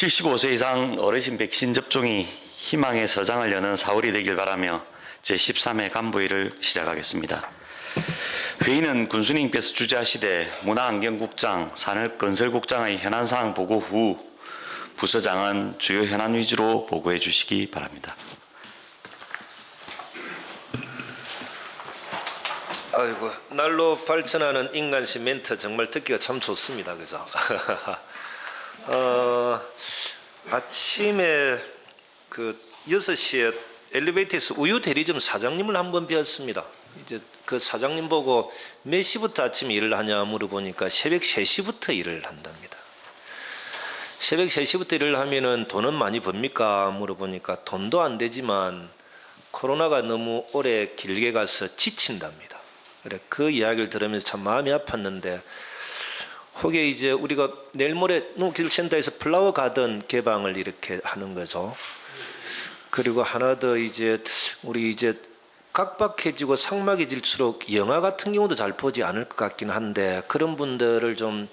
75세 이상 어르신 백신 접종이 희망의 서장을 여는 4월이 되길 바라며 제13회 간부회의를 시작하겠습니다. 회의는 군수님께서 주재하시되 문화환경국장, 산업건설국장의 현안사항 보고 후 부서장은 주요 현안 위주로 보고해 주시기 바랍니다. 아이고, 날로 발전하는 인간식 멘트 정말 듣기가 참 좋습니다. 그죠? 아침에 그 6시에 엘리베이터에서 우유 대리점 사장님을 한번 뵈었습니다. 이제 그 사장님 보고 몇 시부터 아침에 일을 하냐 물어보니까 새벽 3시부터 일을 한답니다. 새벽 3시부터 일을 하면은 돈은 많이 법니까? 물어보니까 돈도 안 되지만 코로나가 너무 오래 길게 가서 지친답니다. 그래, 그 이야기를 들으면서 참 마음이 아팠는데, 혹여 이제 우리가 내일 모레 농기술센터에서 플라워 가든 개방을 이렇게 하는 거죠. 그리고 하나 더 이제 우리 이제 각박해지고 삭막해질수록 영화 같은 경우도 잘 보지 않을 것 같긴 한데, 그런 분들을 좀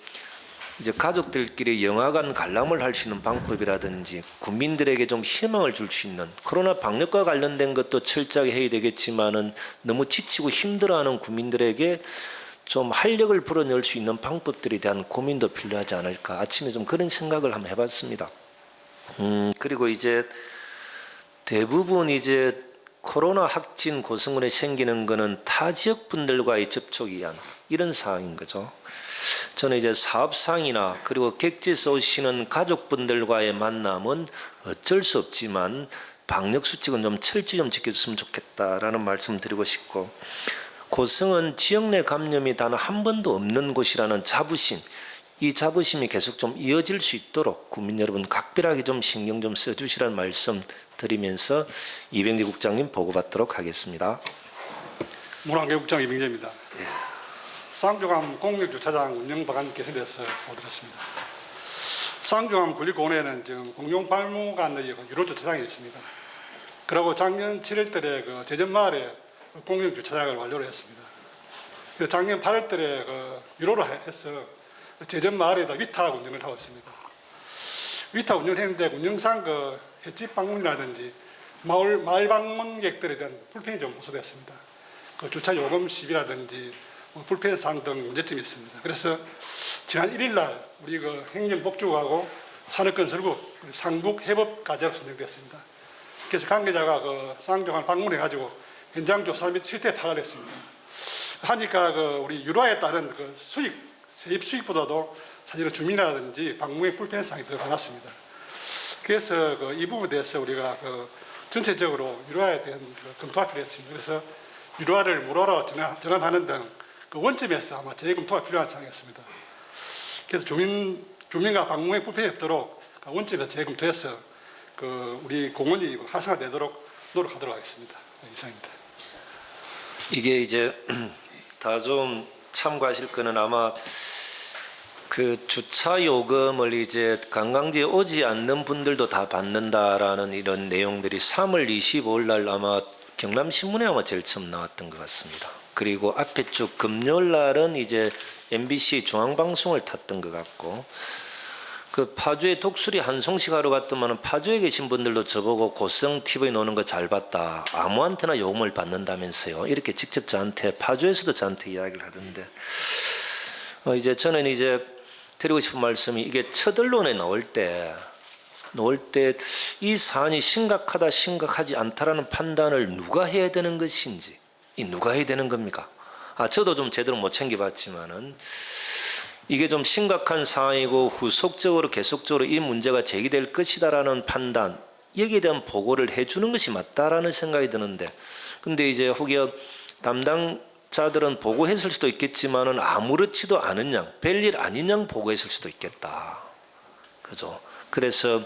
이제 가족들끼리 영화관 관람을 할 수 있는 방법이라든지 국민들에게 좀 희망을 줄 수 있는, 코로나 방역과 관련된 것도 철저하게 해야 되겠지만은 너무 지치고 힘들어하는 국민들에게 좀 활력을 불어넣을 수 있는 방법들에 대한 고민도 필요하지 않을까, 아침에 좀 그런 생각을 한번 해봤습니다. 그리고 이제 대부분 이제 코로나 확진 고성군에 생기는 거는 타 지역 분들과의 접촉이 의한 이런 상황인 거죠. 저는 이제 사업상이나 그리고 객지에서 오시는 가족분들과의 만남은 어쩔 수 없지만 방역 수칙은 좀 철저히 좀 지켜줬으면 좋겠다라는 말씀 드리고 싶고, 고성은 지역 내 감염이 단 한 번도 없는 곳이라는 자부심, 이 자부심이 계속 좀 이어질 수 있도록 국민 여러분 각별하게 좀 신경 좀 써주시라는 말씀 드리면서 이병재 국장님 보고받도록 하겠습니다. 문화환경국장 이병재입니다. 쌍종암 공영주차장 운영 방안 개선에서 보도했습니다. 쌍종암 군립공원에는 지금 공용 박물관의 유로주차장이 있습니다. 그리고 작년 7월달에 그 제전마을에 공영주차장을 완료를 했습니다. 작년 8월달에 그 유로로 해서 제전마을에다 위탁 운영을 하고 있습니다. 위탁 운영을 했는데 운영상 그 횟집 방문이라든지 마을 방문객들에 대한 불편이 좀 호소됐습니다. 그 주차 요금 시비라든지 불편 사항 등 문제점이 있습니다. 그래서 지난 1일 날 우리 그 행정복지국하고 산업건설국 상북 협업 과제로 선정됐습니다. 그래서 관계자가 그 쌍종암을 방문해 가지고 현장 조사 및 실태 파악을 했습니다. 하니까 그 우리 유라에 따른 그 세입 수익보다도 사실은 주민이라든지 방문의 불편 사항이 더 많았습니다. 그래서 그 이 부분에 대해서 우리가 그 전체적으로 유라에 대한 그 검토가 필요했습니다. 그래서 유라를 무료로 전환하는 등 그 원점에서 아마 재검토가 필요한 상황이었습니다. 그래서 주민과 방문의 불편이 없도록 원점에서 재검토해서 그 우리 공원이 활성화되도록 노력하도록 하겠습니다. 이상입니다. 이게 이제 다 좀 참고하실 거는 아마 그 주차 요금을 이제 관광지에 오지 않는 분들도 다 받는다라는 이런 내용들이 3월 25일 날 아마 경남신문에 아마 제일 처음 나왔던 것 같습니다. 그리고 앞에 쭉 금요일 날은 이제 MBC 중앙방송을 탔던 것 같고, 그 파주에 독수리 한송식 하러 갔더만 파주에 계신 분들도 저보고 고성 TV 노는 거 잘 봤다, 아무한테나 요금을 받는다면서요, 이렇게 직접 저한테, 파주에서도 저한테 이야기를 하던데, 이제 저는 이제 드리고 싶은 말씀이, 이게 첫 언론에 나올 때 이 사안이 심각하다 심각하지 않다라는 판단을 누가 해야 되는 것인지, 이 누가 해야 되는 겁니까? 저도 좀 제대로 못 챙겨봤지만은 이게 좀 심각한 상황이고 후속적으로 계속적으로 이 문제가 제기될 것이다라는 판단, 여기에 대한 보고를 해주는 것이 맞다라는 생각이 드는데, 근데 이제 혹여 담당자들은 보고했을 수도 있겠지만은 아무렇지도 않은 양, 별일 아닌 양 보고했을 수도 있겠다. 그죠? 그래서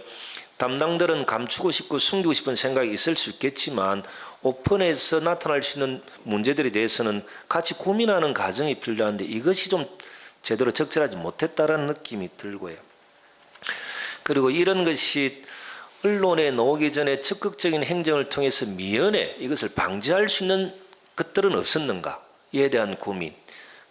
담당들은 감추고 싶고 숨기고 싶은 생각이 있을 수 있겠지만 오픈해서 나타날 수 있는 문제들에 대해서는 같이 고민하는 과정이 필요한데, 이것이 좀 제대로 적절하지 못했다라는 느낌이 들고요. 그리고 이런 것이 언론에 나오기 전에 적극적인 행정을 통해서 미연에 이것을 방지할 수 있는 것들은 없었는가에 대한 고민.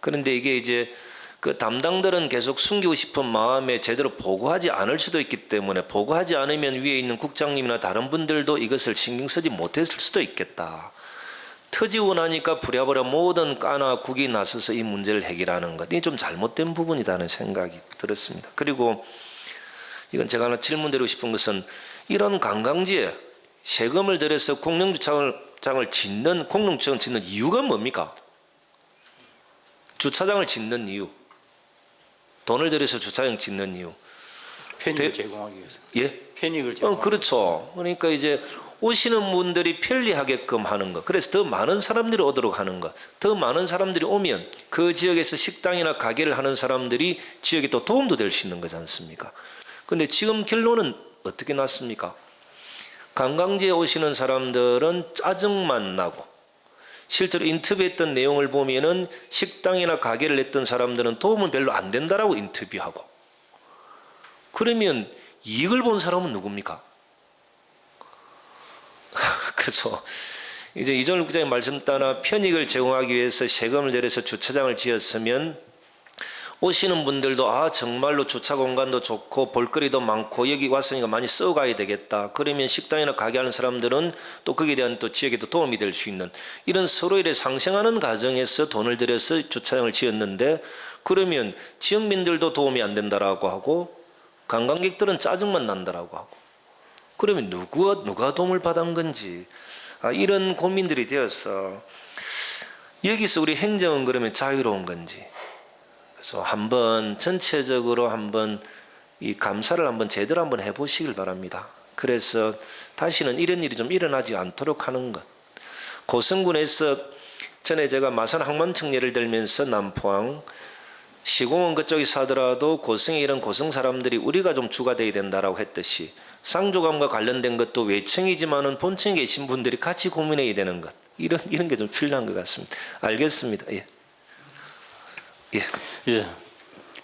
그런데 이게 이제 그 담당들은 계속 숨기고 싶은 마음에 제대로 보고하지 않을 수도 있기 때문에 보고하지 않으면 위에 있는 국장님이나 다른 분들도 이것을 신경 쓰지 못했을 수도 있겠다. 터지고 나니까 부랴부랴 모든 까나 국이 나서서 이 문제를 해결하는 것, 이게 좀 잘못된 부분이라는 생각이 들었습니다. 그리고 이건 제가 하나 질문드리고 싶은 것은 이런 관광지에 세금을 들여서 공영주차장을 짓는, 공영주차장을 짓는 이유가 뭡니까? 주차장을 짓는 이유, 돈을 들여서 주차장 짓는 이유. 편익을 제공하기 위해서. 예? 편익을 제공하기 그렇죠. 그러니까 이제 오시는 분들이 편리하게끔 하는 것, 그래서 더 많은 사람들이 오도록 하는 것, 더 많은 사람들이 오면 그 지역에서 식당이나 가게를 하는 사람들이 지역에 또 도움도 될 수 있는 거지 않습니까? 그런데 지금 결론은 어떻게 났습니까? 관광지에 오시는 사람들은 짜증만 나고, 실제로 인터뷰했던 내용을 보면은 식당이나 가게를 했던 사람들은 도움은 별로 안 된다라고 인터뷰하고, 그러면 이익을 본 사람은 누굽니까? 그래서 이제 이종일 국장님 말씀 따라 편익을 제공하기 위해서 세금을 내려서 주차장을 지었으면 오시는 분들도 정말로 주차 공간도 좋고 볼거리도 많고 여기 왔으니까 많이 써가야 되겠다. 그러면 식당이나 가게 하는 사람들은 또 거기에 대한 또 지역에도 도움이 될 수 있는 이런 서로 이래 상생하는 과정에서 돈을 들여서 주차장을 지었는데, 그러면 지역민들도 도움이 안 된다라고 하고 관광객들은 짜증만 난다라고 하고, 그러면 누가 도움을 받은 건지 이런 고민들이 되어서 여기서 우리 행정은 그러면 자유로운 건지, 그래서 한번 전체적으로 한번 이 감사를 한번 제대로 한번 해보시길 바랍니다. 그래서 다시는 이런 일이 좀 일어나지 않도록 하는 것. 고성군에서 전에 제가 마산 항만청 예를 들면서 남포항 시공은 그쪽에서 하더라도 고성에 이런 고성 사람들이 우리가 좀 주가 돼야 된다라고 했듯이 쌍조감과 관련된 것도 외청이지만은 본청에 계신 분들이 같이 고민해야 되는 것, 이런 게 좀 필요한 것 같습니다. 알겠습니다. 예. 예. 예.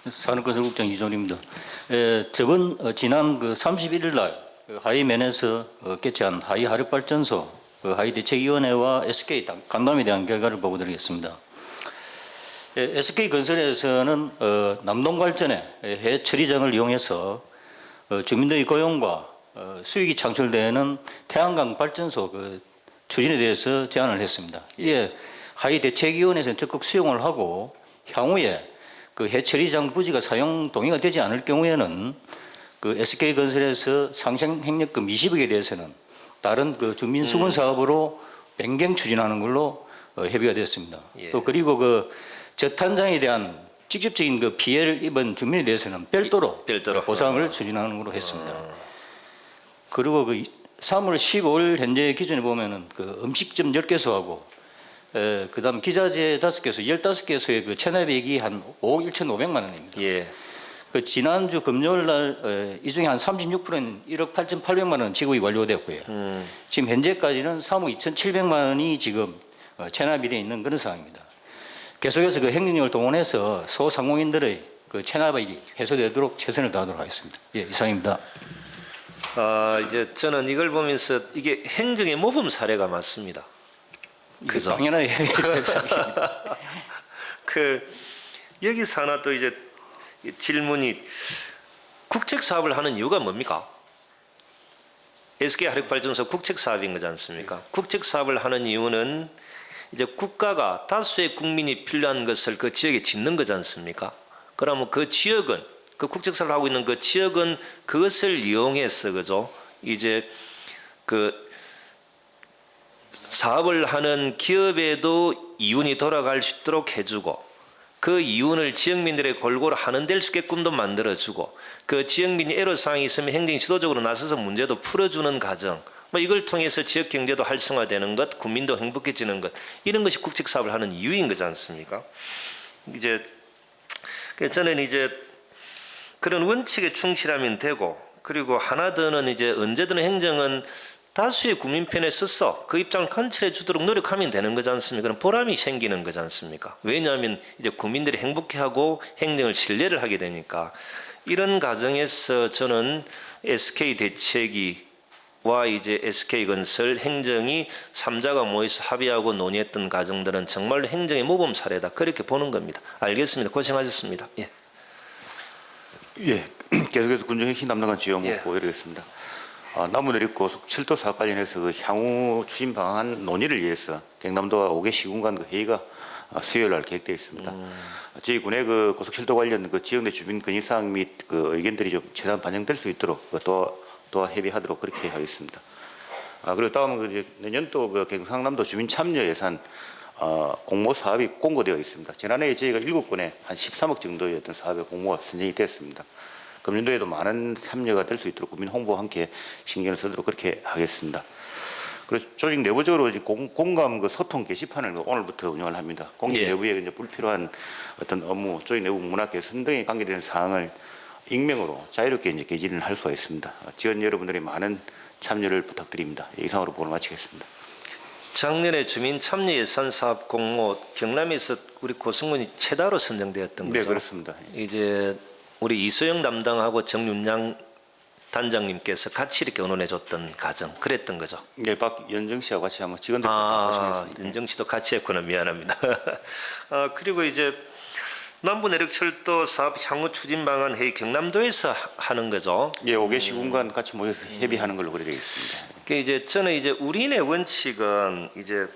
산업건설국장 이종입니다. 지난 31일 날 하이면에서 개최한 하이 화력발전소 하이 대책위원회와 SK 간담회에 대한 결과를 보고 드리겠습니다. SK 건설에서는 남동발전의 해 처리장을 이용해서 주민들의 고용과 수익이 창출되는 태양광 발전소 추진에 대해서 제안을 했습니다. 이에 하이 대책위원회에서는 적극 수용을 하고, 향후에 해처리장 부지가 사용 동의가 되지 않을 경우에는 SK 건설에서 상생행력금 20억에 대해서는 다른 주민 수건 사업으로 변경 추진하는 걸로 협의가 되었습니다. 예. 또 그리고 저탄장에 대한 직접적인 피해를 입은 주민에 대해서는 별도로 보상을 추진하는 걸로 했습니다. 그리고 3월 15일 현재 기준에 보면은 음식점 10개소하고 그다음 기자재 5개소, 15개소의 체납액이 한 5억 1,500만 원입니다. 예. 지난주 금요일 날 이 중에 한 36%는 1억 8,800만 원 지급이 완료되었고요. 지금 현재까지는 3억 2,700만 원이 지금 체납이 되어 있는 그런 상황입니다. 계속해서 행정력을 동원해서 소상공인들의 체납액이 해소되도록 최선을 다하도록 하겠습니다. 예, 이상입니다. 이제 저는 이걸 보면서 이게 행정의 모범 사례가 맞습니다. 그래서 당연하게 여기서 하나 또 이제 질문이, 국책 사업을 하는 이유가 뭡니까? SK 화력발전소 국책 사업인 거지 않습니까? 국책 사업을 하는 이유는 이제 국가가 다수의 국민이 필요한 것을 그 지역에 짓는 거지 않습니까? 그러면 그 지역은, 그 국책 사업을 하고 있는 그 지역은 그것을 이용해서, 그죠? 이제 사업을 하는 기업에도 이윤이 돌아갈 수 있도록 해주고, 그 이윤을 지역민들의 골고루 하는 데일 수 있게끔도 만들어주고, 그 지역민이 애로사항이 있으면 행정이 주도적으로 나서서 문제도 풀어주는 과정, 이걸 통해서 지역 경제도 활성화되는 것, 국민도 행복해지는 것, 이런 것이 국책 사업을 하는 이유인 거지 않습니까? 이제 저는 이제 그런 원칙에 충실하면 되고, 그리고 하나 더는 이제 언제든 행정은 다수의 국민 편에 서서 그 입장을 관철해 주도록 노력하면 되는 거지 않습니까? 그럼 보람이 생기는 거지 않습니까? 왜냐하면 이제 국민들이 행복해하고 행정을 신뢰를 하게 되니까. 이런 과정에서 저는 SK 대책이 이제 SK건설 행정이 3자가 모여서 합의하고 논의했던 과정들은 정말로 행정의 모범 사례다. 그렇게 보는 겁니다. 알겠습니다. 고생하셨습니다. 예. 예, 계속해서 군정혁신 담당관 지영무 예. 보여드리겠습니다. 나무내리 고속 7도 사업 관련해서 그 향후 추진 방안 논의를 위해서 경남도와 5개 시군 간 그 회의가 수요일 날 계획되어 있습니다. 저희 군의 그 고속 7도 관련 그 지역 내 주민 건의 사항 및 그 의견들이 좀 최대한 반영될 수 있도록 도와 협의하도록 그렇게 하겠습니다. 그리고 다음은 그 이제 내년도 그 경상남도 주민 참여 예산 공모 사업이 공고되어 있습니다. 지난해 저희가 7건에 한 13억 정도의 어떤 사업의 공모가 선정이 됐습니다. 금년도에도 많은 참여가 될 수 있도록 국민 홍보와 함께 신경을 쓰도록 그렇게 하겠습니다. 그리고 조직 내부적으로 이제 공감 그 소통 게시판을 오늘부터 운영을 합니다. 공직 예. 내부에 이제 불필요한 어떤 업무, 조직 내부 문화 개선 등에 관계되는 사항을 익명으로 자유롭게 이제 개진을 할 수가 있습니다. 지원 여러분들의 많은 참여를 부탁드립니다. 이상으로 보고를 마치겠습니다. 작년에 주민 참여 예산 사업 공모 경남에서 우리 고승군이 최다로 선정되었던 거죠. 네, 그렇습니다. 이제 우리 이소영 담당하고 정윤양 단장님께서 같이 이렇게 의논해 줬던 과정 그랬던 거죠. 네, 박연정 씨와 같이 한번 직원들 고생했습니다. 윤정 씨도 같이 했구나. 미안합니다. 그리고 이제 남부 내륙철도 사업 향후 추진 방안 회의 경남도에서 하는 거죠. 예, 5개 시군간 같이 모여서 협의하는 걸로 그래 되겠습니다. 그 이제 저는 이제 우리의 원칙은 이제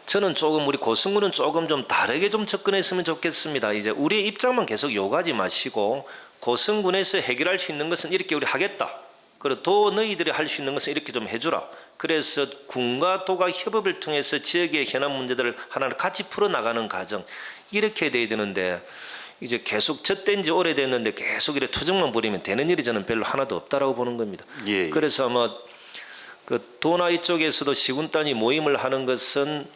저는 조금 우리 고승군은 조금 좀 다르게 좀 접근했으면 좋겠습니다. 이제 우리의 입장만 계속 요구하지 마시고 고승군에서 해결할 수 있는 것은 이렇게 우리 하겠다. 그리고 도 너희들이 할 수 있는 것은 이렇게 좀 해주라. 그래서 군과 도가 협업을 통해서 지역의 현안 문제들을 하나를 같이 풀어나가는 과정 이렇게 돼야 되는데 이제 계속 젖된 지 오래됐는데 계속 이렇게 투정만 부리면 되는 일이 저는 별로 하나도 없다라고 보는 겁니다. 예. 그래서 아마 그 도나 이쪽에서도 시군 단위 모임을 하는 것은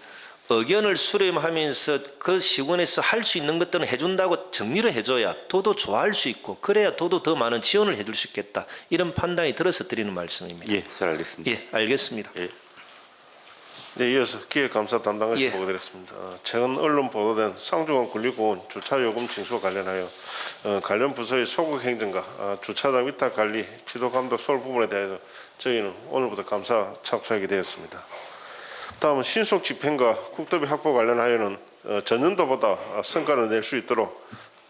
의견을 수렴하면서 그 시군에서 할 수 있는 것들은 해준다고 정리를 해줘야 도도 좋아할 수 있고 그래야 도도 더 많은 지원을 해줄 수 있겠다. 이런 판단이 들어서 드리는 말씀입니다. 예, 잘 알겠습니다. 예, 알겠습니다. 예. 네, 이어서 기획감사 담당관실 예. 보고드리겠습니다. 최근 언론 보도된 상중원 군리고원 주차요금 징수와 관련하여 관련 부서의 소극 행정과 주차장 위탁 관리, 지도 감독 소홀 부분에 대해서 저희는 오늘부터 감사 착수하게 되었습니다. 다음은 신속 집행과 국도비 확보 관련하여는 전년도보다 성과를 낼 수 있도록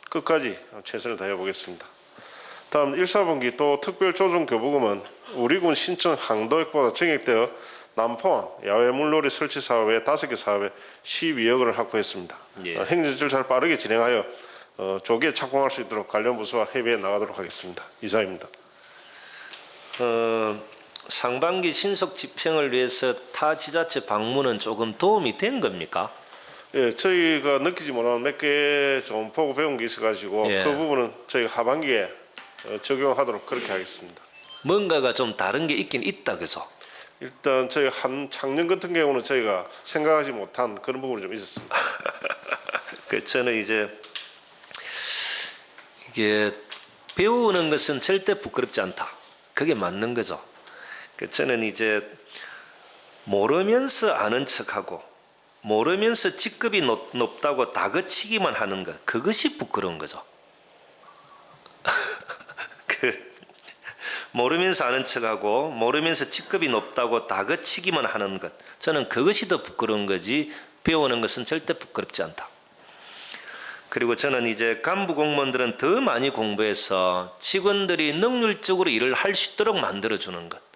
끝까지 최선을 다해 보겠습니다. 다음 1사분기 또 특별조정교부금은 우리군 신청 항도액보다 증액되어 남포항 야외 물놀이 설치 사업에 5개 사업에 12억 원을 확보했습니다. 예. 행정 절차를 빠르게 진행하여 조기에 착공할 수 있도록 관련 부서와 협의해 나가도록 하겠습니다. 이상입니다. 상반기 신속 집행을 위해서 타 지자체 방문은 조금 도움이 된 겁니까? 예, 저희가 느끼지 못하는 몇 개 좀 보고 배운 게 있어가지고 예. 그 부분은 저희가 하반기에 적용하도록 그렇게 하겠습니다. 뭔가가 좀 다른 게 있긴 있다, 그죠? 일단 저희 작년 같은 경우는 저희가 생각하지 못한 그런 부분이 좀 있었습니다. 그 저는 이제 이게 배우는 것은 절대 부끄럽지 않다. 그게 맞는 거죠. 그 저는 이제 모르면서 아는 척하고 모르면서 직급이 높다고 다그치기만 하는 것 그것이 부끄러운 거죠. 그 모르면서 아는 척하고 모르면서 직급이 높다고 다그치기만 하는 것 저는 그것이 더 부끄러운 거지 배우는 것은 절대 부끄럽지 않다. 그리고 저는 이제 간부 공무원들은 더 많이 공부해서 직원들이 능률적으로 일을 할 수 있도록 만들어주는 것.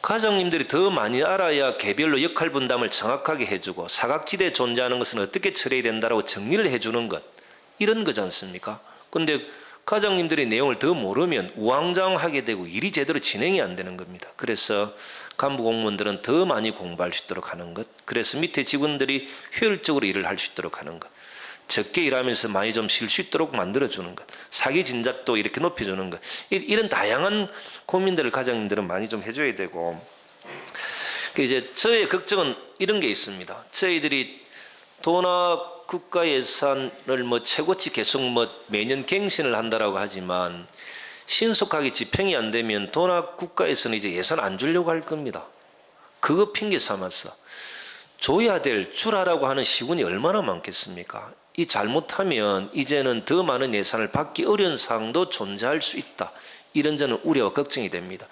과장님들이 더 많이 알아야 개별로 역할 분담을 정확하게 해주고 사각지대에 존재하는 것은 어떻게 처리해야 된다라고 정리를 해주는 것. 이런 거지 않습니까? 근데 과장님들이 내용을 더 모르면 우왕좌왕하게 되고 일이 제대로 진행이 안 되는 겁니다. 그래서 간부 공무원들은 더 많이 공부할 수 있도록 하는 것. 그래서 밑에 직원들이 효율적으로 일을 할 수 있도록 하는 것. 적게 일하면서 많이 좀 쉴 수 있도록 만들어주는 것. 사기 진작도 이렇게 높여주는 것. 이런 다양한 고민들을 과장님들은 많이 좀 해줘야 되고. 이제 저의 걱정은 이런 게 있습니다. 저희들이 도나 국가 예산을 뭐 최고치 계속 뭐 매년 갱신을 한다라고 하지만 신속하게 집행이 안 되면 도나 국가에서는 이제 예산 안 주려고 할 겁니다. 그거 핑계 삼아서 줘야 될 주라라고 하는 시군이 얼마나 많겠습니까? 이 잘못하면 이제는 더 많은 예산을 받기 어려운 상황도 존재할 수 있다. 이런 저는 우려와 걱정이 됩니다.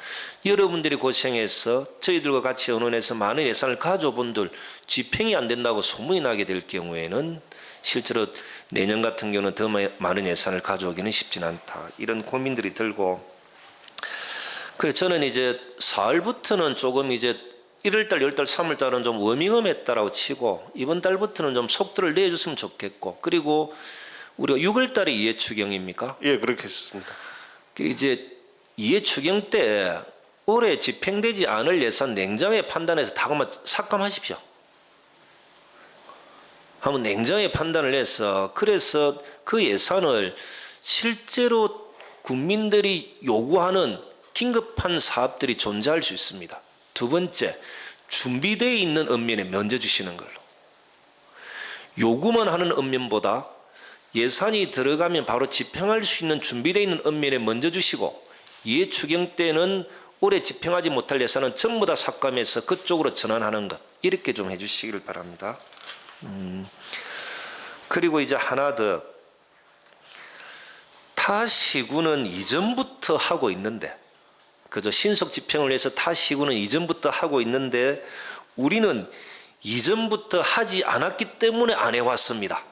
여러분들이 고생해서 저희들과 같이 의논해서 많은 예산을 가져본들 집행이 안 된다고 소문이 나게 될 경우에는 실제로 내년 같은 경우는 더 많은 예산을 가져오기는 쉽진 않다. 이런 고민들이 들고, 그래서 저는 이제 4월부터는 조금 이제 1월달, 2월달, 3월달은 좀 워밍업했다라고 치고 이번 달부터는 좀 속도를 내줬으면 좋겠고, 그리고 우리가 6월달에 이해 추경입니까? 예, 그렇게 했습니다. 이제 이해 추경 때 올해 집행되지 않을 예산 냉정하게 판단해서 다 삭감하십시오. 한번 냉정하게 판단을 해서, 그래서 그 예산을 실제로 국민들이 요구하는 긴급한 사업들이 존재할 수 있습니다. 두 번째, 준비되어 있는 읍면에 먼저 주시는 걸로. 요구만 하는 읍면보다 예산이 들어가면 바로 집행할 수 있는 준비되어 있는 읍면에 먼저 주시고, 이해 추경 때는 올해 집행하지 못할 예산은 전부 다 삭감해서 그쪽으로 전환하는 것, 이렇게 좀 해주시기를 바랍니다. 그리고 이제 하나 더, 타 시군은 이전부터 하고 있는데, 그저 신속 집행을 위해서 타 시군은 이전부터 하고 있는데 우리는 이전부터 하지 않았기 때문에 안 해왔습니다.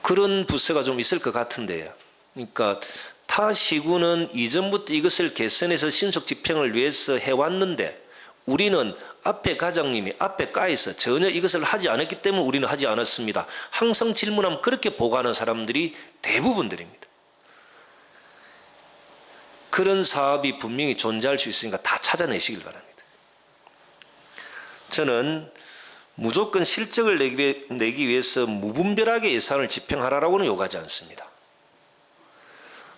그런 부서가 좀 있을 것 같은데요. 그러니까 타 시군은 이전부터 이것을 개선해서 신속 집행을 위해서 해왔는데 우리는 앞에 과장님이 앞에 까에서 전혀 이것을 하지 않았기 때문에 우리는 하지 않았습니다. 항상 질문하면 그렇게 보고하는 사람들이 대부분들입니다. 그런 사업이 분명히 존재할 수 있으니까 다 찾아내시길 바랍니다. 저는 무조건 실적을 내기 위해서 무분별하게 예산을 집행하라고는 요구하지 않습니다.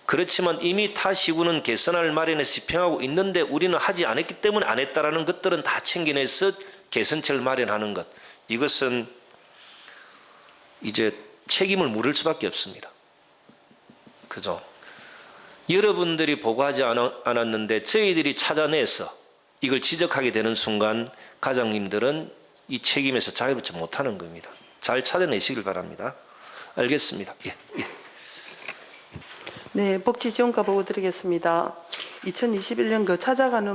그렇지만 이미 타 시군은 개선을 마련해서 집행하고 있는데 우리는 하지 않았기 때문에 안 했다라는 것들은 다 챙겨내서 개선책을 마련하는 것, 이것은 이제 책임을 물을 수밖에 없습니다. 그죠? 여러분들이 보고하지 않았는데 저희들이 찾아내서 이걸 지적하게 되는 순간 과장님들은 이 책임에서 자유롭지 못하는 겁니다. 잘 찾아내시길 바랍니다. 알겠습니다. 예. 네, 복지지원과 보고 드리겠습니다. 2021년 그 찾아가는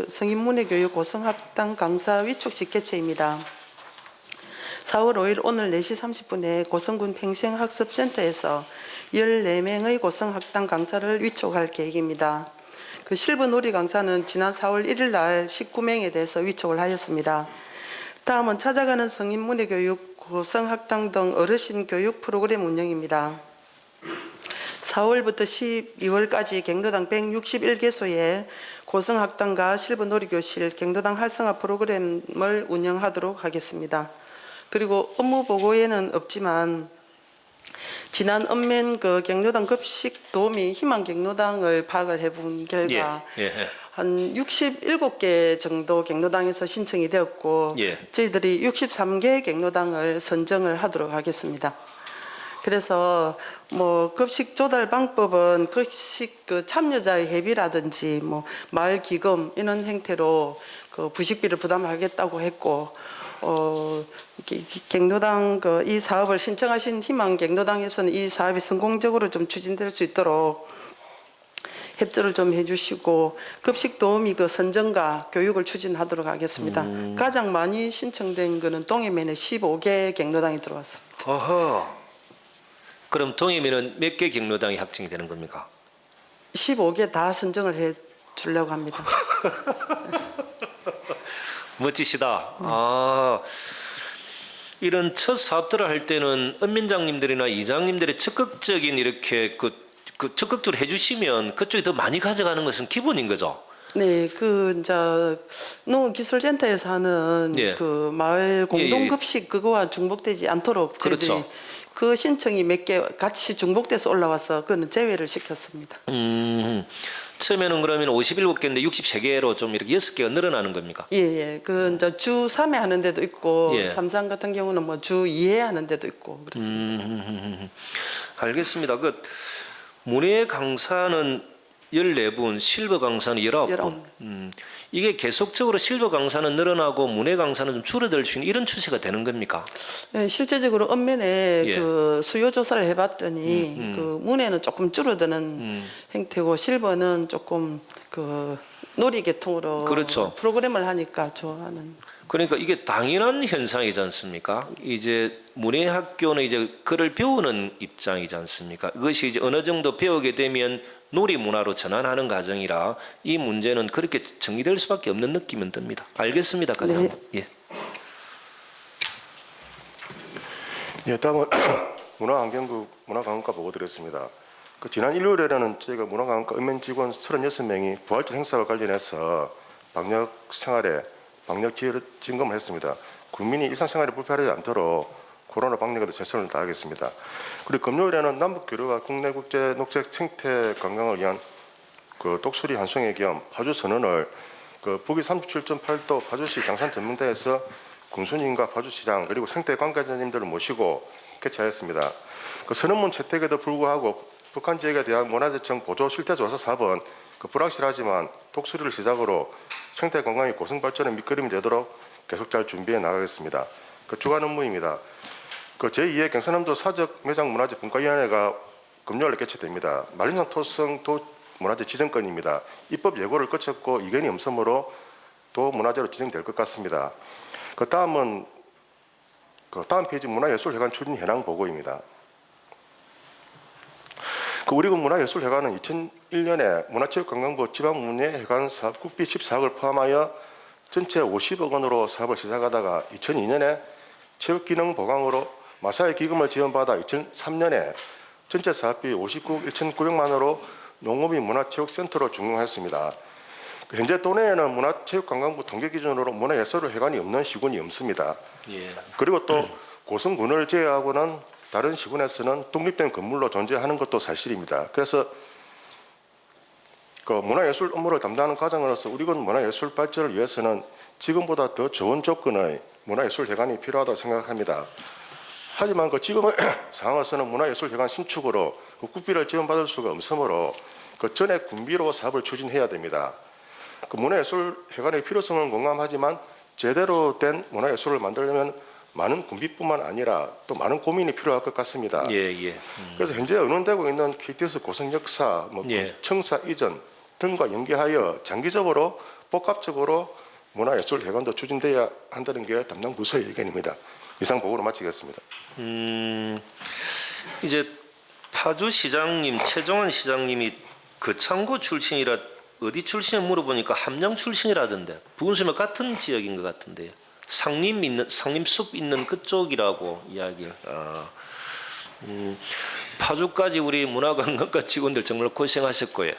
성인 문해교육 고성학당 강사 위촉식 개최입니다. 4월 5일 오늘 4시 30분에 고성군 평생학습센터에서 14명의 고성학당 강사를 위촉할 계획입니다. 그 실무 놀이 강사는 지난 4월 1일 날 19명에 대해서 위촉을 하였습니다. 다음은 찾아가는 성인 문해교육 고성학당 등 어르신 교육 프로그램 운영입니다. 4월부터 12월까지 경로당 161개소의 고성학당과 실버놀이교실, 경로당 활성화 프로그램을 운영하도록 하겠습니다. 그리고 업무 보고에는 없지만 지난 읍면 그 경로당 급식 도우미 희망 경로당을 파악을 해본 결과 한 67개 정도 경로당에서 신청이 되었고 저희들이 63개 경로당을 선정을 하도록 하겠습니다. 그래서 뭐 급식 조달 방법은 급식 그 참여자의 회비라든지 뭐 마을 기금 이런 형태로 그 부식비를 부담하겠다고 했고, 경로당 그 이 사업을 신청하신 희망 경로당에서는 이 사업이 성공적으로 좀 추진될 수 있도록 협조를 좀 해주시고 급식 도우미 그 선정과 교육을 추진하도록 하겠습니다. 가장 많이 신청된 거는 동해면에 15개 경로당이 들어왔습니다. 어허. 그럼 동해면은 몇 개 경로당이 확정이 되는 겁니까? 15개 다 선정을 해 주려고 합니다. 멋지시다. 아, 이런 첫 사업들을 할 때는 읍면장님들이나 이장님들의 적극적인 이렇게 그 적극적으로 해주시면 그쪽이 더 많이 가져가는 것은 기본인 거죠. 네, 그 이제 농업기술센터에서 하는 그 마을 공동급식 그거와 중복되지 않도록 저희들이 그렇죠. 그 신청이 몇 개 같이 중복돼서 올라와서 그거는 제외를 시켰습니다. 처음에는 그러면 57개인데 63개로 좀 이렇게 6개가 늘어나는 겁니까? 예. 그 이제 주 3회 하는 데도 있고 예. 삼상 같은 경우는 뭐 주 2회 하는 데도 있고 그렇습니다. 알겠습니다. 그 문해 강사는 14분, 실버 강사는 19분. 이게 계속적으로 실버 강사는 늘어나고 문해 강사는 좀 줄어들 수 있는 이런 추세가 되는 겁니까? 네, 실제적으로 읍면에 예. 그 수요 조사를 해봤더니 그 문해는 조금 줄어드는 행태고 실버는 조금 그 놀이계통으로 그렇죠. 프로그램을 하니까 좋아하는. 그러니까 이게 당연한 현상이지 않습니까? 이제 문해 학교는 이제 글을 배우는 입장이지 않습니까? 그것이 이제 어느 정도 배우게 되면 놀이 문화로 전환하는 과정이라 이 문제는 그렇게 정리될 수밖에 없는 느낌은 듭니다. 알겠습니다, 과장님. 예. 예, 다음은 문화환경부 문화강원과 보고 드렸습니다. 그 지난 일요일에는 저희가 문화강원과 읍면 직원 36명이 부활절 행사와 관련해서 방역 생활에 방역 지혜를 점검을 했습니다. 국민이 일상생활에 불편하지 않도록 코로나 방역에도 최선을 다하겠습니다. 그리고 금요일에는 남북교류와 국내 국제 녹색 생태 관광을 위한 그 독수리 환송회 겸 파주 선언을 그 북위 37.8도 파주시 장산 전문대에서 군수님과 파주시장 그리고 생태 관계자님들을 모시고 개최하였습니다. 그 선언문 채택에도 불구하고 북한 지역에 대한 문화재청 보조 실태조사 사업은 그 불확실하지만 독수리를 시작으로 생태 관광이 고성 발전의 밑거름이 되도록 계속 잘 준비해 나가겠습니다. 그 주간 업무입니다. 그 제2회 경상남도 사적 매장 문화재 분과위원회가 금요일 개최됩니다. 만림산 토성 도 문화재 지정권입니다. 입법 예고를 거쳤고 이견이 없으므로 도 문화재로 지정될 것 같습니다. 그 다음은 그 다음 페이지 문화예술회관 추진 현황 보고입니다. 그 우리군 문화예술회관은 2001년에 문화체육관광부 지방문예회관 사업 국비 14억을 포함하여 전체 50억 원으로 사업을 시작하다가 2002년에 체육기능 보강으로 마사의 기금을 지원받아 2003년에 전체 사업비 59억 1,900만 원으로 농업인 문화체육센터로 준공했습니다. 현재 도내에는 문화체육관광부 통계 기준으로 문화예술회관이 없는 시군이 없습니다. 예. 그리고 또 고성군을 제외하고는 다른 시군에서는 독립된 건물로 존재하는 것도 사실입니다. 그래서 그 문화예술 업무를 담당하는 과정으로서 우리군 문화예술 발전을 위해서는 지금보다 더 좋은 조건의 문화예술회관이 필요하다고 생각합니다. 하지만 그 지금의 상황에서는 문화예술회관 신축으로 그 국비를 지원받을 수가 없으므로 그 전액 군비로 사업을 추진해야 됩니다. 그 문화예술회관의 필요성은 공감하지만 제대로 된 문화예술을 만들려면 많은 군비뿐만 아니라 또 많은 고민이 필요할 것 같습니다. 예. 그래서 현재 의논되고 있는 KTX 고성역사, 예. 청사 이전 등과 연계하여 장기적으로 복합적으로 문화예술회관도 추진돼야 한다는 게 담당 부서의 의견입니다. 이상 보고로 마치겠습니다. 이제 파주 시장님, 최종원 시장님이 거창고 출신이라 어디 출신을 물어보니까 함양 출신이라던데 부은수면 같은 지역인 것 같은데요. 상림숲 있는 그쪽이라고 이야기를. 파주까지 우리 문화관광과 직원들 정말 고생하셨고요.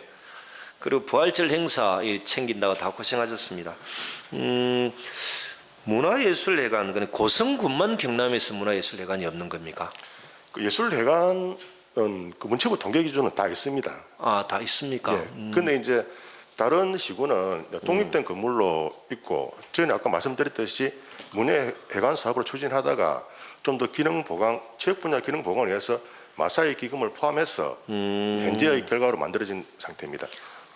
그리고 부활절 행사 챙긴다고 다 고생하셨습니다. 문화예술회관, 고성군만 경남에서 문화예술회관이 없는 겁니까? 그 예술회관은 그 문체부 통계 기준은 다 있습니다. 아, 다 있습니까? 예. 근데 이제 다른 시군은 독립된 건물로 있고 저희는 아까 말씀드렸듯이 문예회관 사업을 추진하다가 좀 더 기능 보강, 체육 분야 기능 보강을 위해서 마사의 기금을 포함해서 현재의 결과로 만들어진 상태입니다.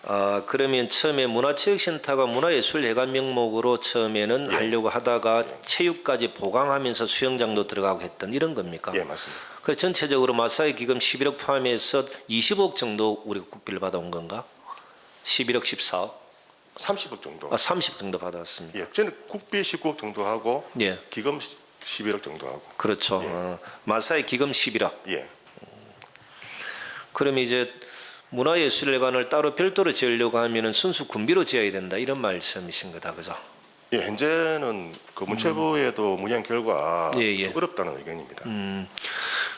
아, 그러면 처음에 문화체육센터가 문화예술회관 명목으로 처음에는 하려고 하다가 체육까지 보강하면서 수영장도 들어가고 했던 이런 겁니까? 예, 맞습니다. 그래서 전체적으로 마사의 기금 11억 포함해서 20억 정도 우리가 국비를 받아온 건가? 11억 14억? 30억 정도. 30억 정도 받았습니다. 예, 저는 국비 19억 정도 하고 예. 기금 11억 정도 하고. 그렇죠. 마사의 기금 11억. 예. 그럼 이제 문화예술회관을 따로 별도로 지으려고 하면은 순수 군비로 지어야 된다 이런 말씀이신 거다, 그죠? 예, 현재는 그 문체부에도 문의한 결과 예. 좀 어렵다는 의견입니다.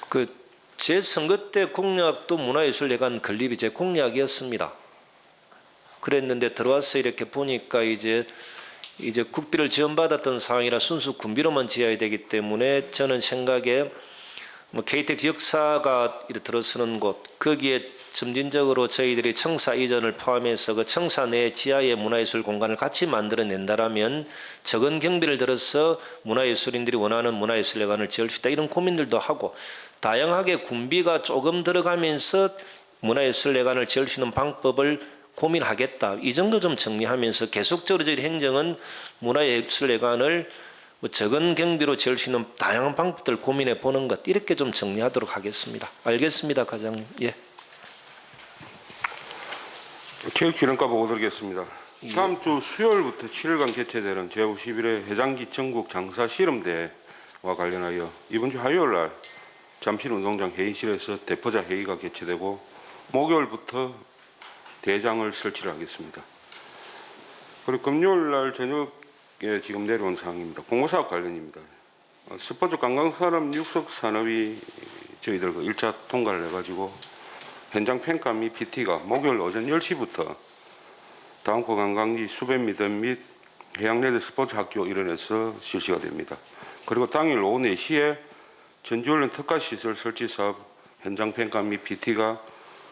그 제 선거 때 공약도 문화예술회관 건립이 제 공약이었습니다. 그랬는데 들어와서 이렇게 보니까 이제 국비를 지원받았던 상황이라 순수 군비로만 지어야 되기 때문에 저는 생각에 KTX 역사가 들어서는 곳 거기에 점진적으로 저희들이 청사 이전을 포함해서 그 청사 내 지하의 문화예술 공간을 같이 만들어낸다라면 적은 경비를 들어서 문화예술인들이 원하는 문화예술회관을 지을 수 있다 이런 고민들도 하고 다양하게 군비가 조금 들어가면서 문화예술회관을 지을 수 있는 방법을 고민하겠다. 이 정도 좀 정리하면서 계속적으로 저희 행정은 문화예술회관을 뭐 적은 경비로 지을 수 있는 다양한 방법들을 고민해 보는 것 이렇게 좀 정리하도록 하겠습니다. 알겠습니다, 과장님. 예. 체육진흥과 보고 드리겠습니다. 다음 주 수요일부터 7일간 개최되는 제51회 해장기 전국 장사 실험대회와 관련하여 이번 주 화요일 날 잠실 운동장 회의실에서 대포자 회의가 개최되고 목요일부터 대장을 설치를 하겠습니다. 그리고 금요일 날 저녁에 지금 내려온 사항입니다. 공모사업 관련입니다. 스포츠 관광산업 육석 산업이 저희들 1차 통과를 해가지고 현장 평가 및 PT가 목요일 오전 10시부터 다음코 관광지 수변미등 및 해양레드 스포츠 학교 일원에서 실시가 됩니다. 그리고 당일 오후 4시에 전지훈련 특가시설 설치 사업 현장 평가 및 PT가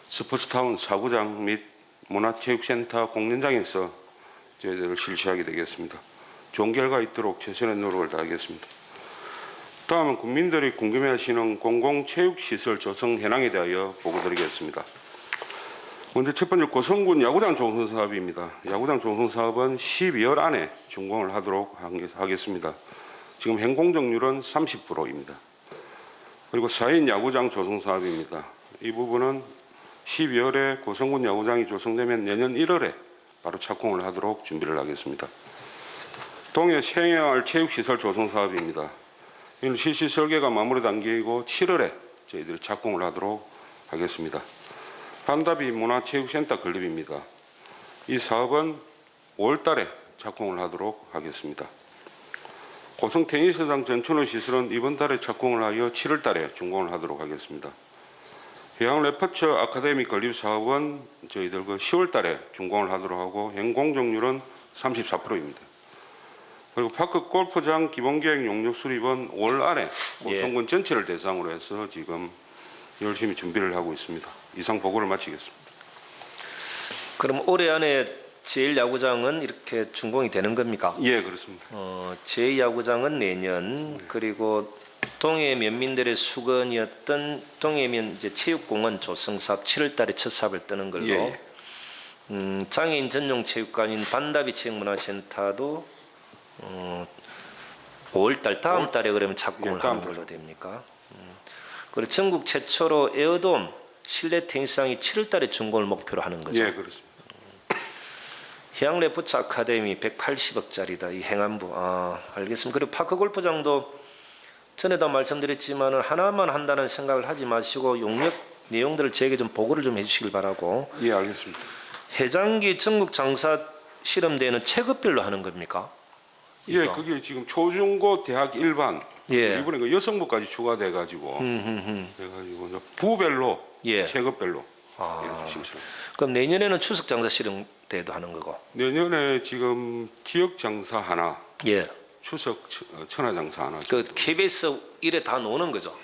스포츠타운 사구장 및 문화체육센터 공연장에서 저희들 실시하게 되겠습니다. 좋은 결과 있도록 최선의 노력을 다하겠습니다. 다음은 국민들이 궁금해하시는 공공체육시설 조성 현황에 대하여 보고드리겠습니다. 먼저 첫 번째 고성군 야구장 조성 사업입니다. 야구장 조성 사업은 12월 안에 준공을 하도록 하겠습니다. 지금 행공정률은 30%입니다. 그리고 4인 야구장 조성 사업입니다. 이 부분은 12월에 고성군 야구장이 조성되면 내년 1월에 바로 착공을 하도록 준비를 하겠습니다. 동해 생활 체육시설 조성 사업입니다. 이는 실시 설계가 마무리 단계이고 7월에 저희들이 착공을 하도록 하겠습니다. 한다비 문화체육센터 건립입니다. 이 사업은 5월 달에 착공을 하도록 하겠습니다. 고성 테니스장 전천후 시설은 이번 달에 착공을 하여 7월 달에 준공을 하도록 하겠습니다. 해양 레퍼처 아카데미 건립 사업은 저희들 10월 달에 준공을 하도록 하고 행공정률은 34%입니다. 그리고 파크 골프장 기본계획 용역 수립은 5월 안에 고성군 전체를 대상으로 해서 지금 열심히 준비를 하고 있습니다. 이상 보고를 마치겠습니다. 그럼 올해 안에 제1야구장은 이렇게 준공이 되는 겁니까? 예, 그렇습니다. 제2야구장은 내년, 그리고 동해 면민들의 수건이었던 동해면 이제 체육공원 조성 사업 7월 달에 첫 사업을 뜨는 걸로. 예. 장애인 전용 체육관인 반다비 체육문화센터도 5월 달 다음 달에 그러면 착공을 하는 걸로 됩니까? 그리고 전국 최초로 에어돔 실내 테니스장이 7월 달에 준공을 목표로 하는 거죠. 예, 그렇습니다. 해양레포츠 아카데미 180억짜리다. 이 행안부. 알겠습니다. 그리고 파크 골프장도 전에도 말씀드렸지만 하나만 한다는 생각을 하지 마시고 용역 내용들을 저에게 좀 보고를 좀 해주시길 바라고. 예, 알겠습니다. 해장기 전국 장사 실험대회는 체급별로 하는 겁니까? 예, 그게 지금 초중고 대학 일반 예. 이번에 그 여성부까지 추가돼 가지고 그래가지고 부별로 예. 체급별로 이렇게 실시합니다. 그럼 내년에는 추석 장사 실험대회도 하는 거고. 내년에 지금 지역 장사 하나, 예. 추석 천하 장사 하나. 그 KBS 1에 다 노는 거죠.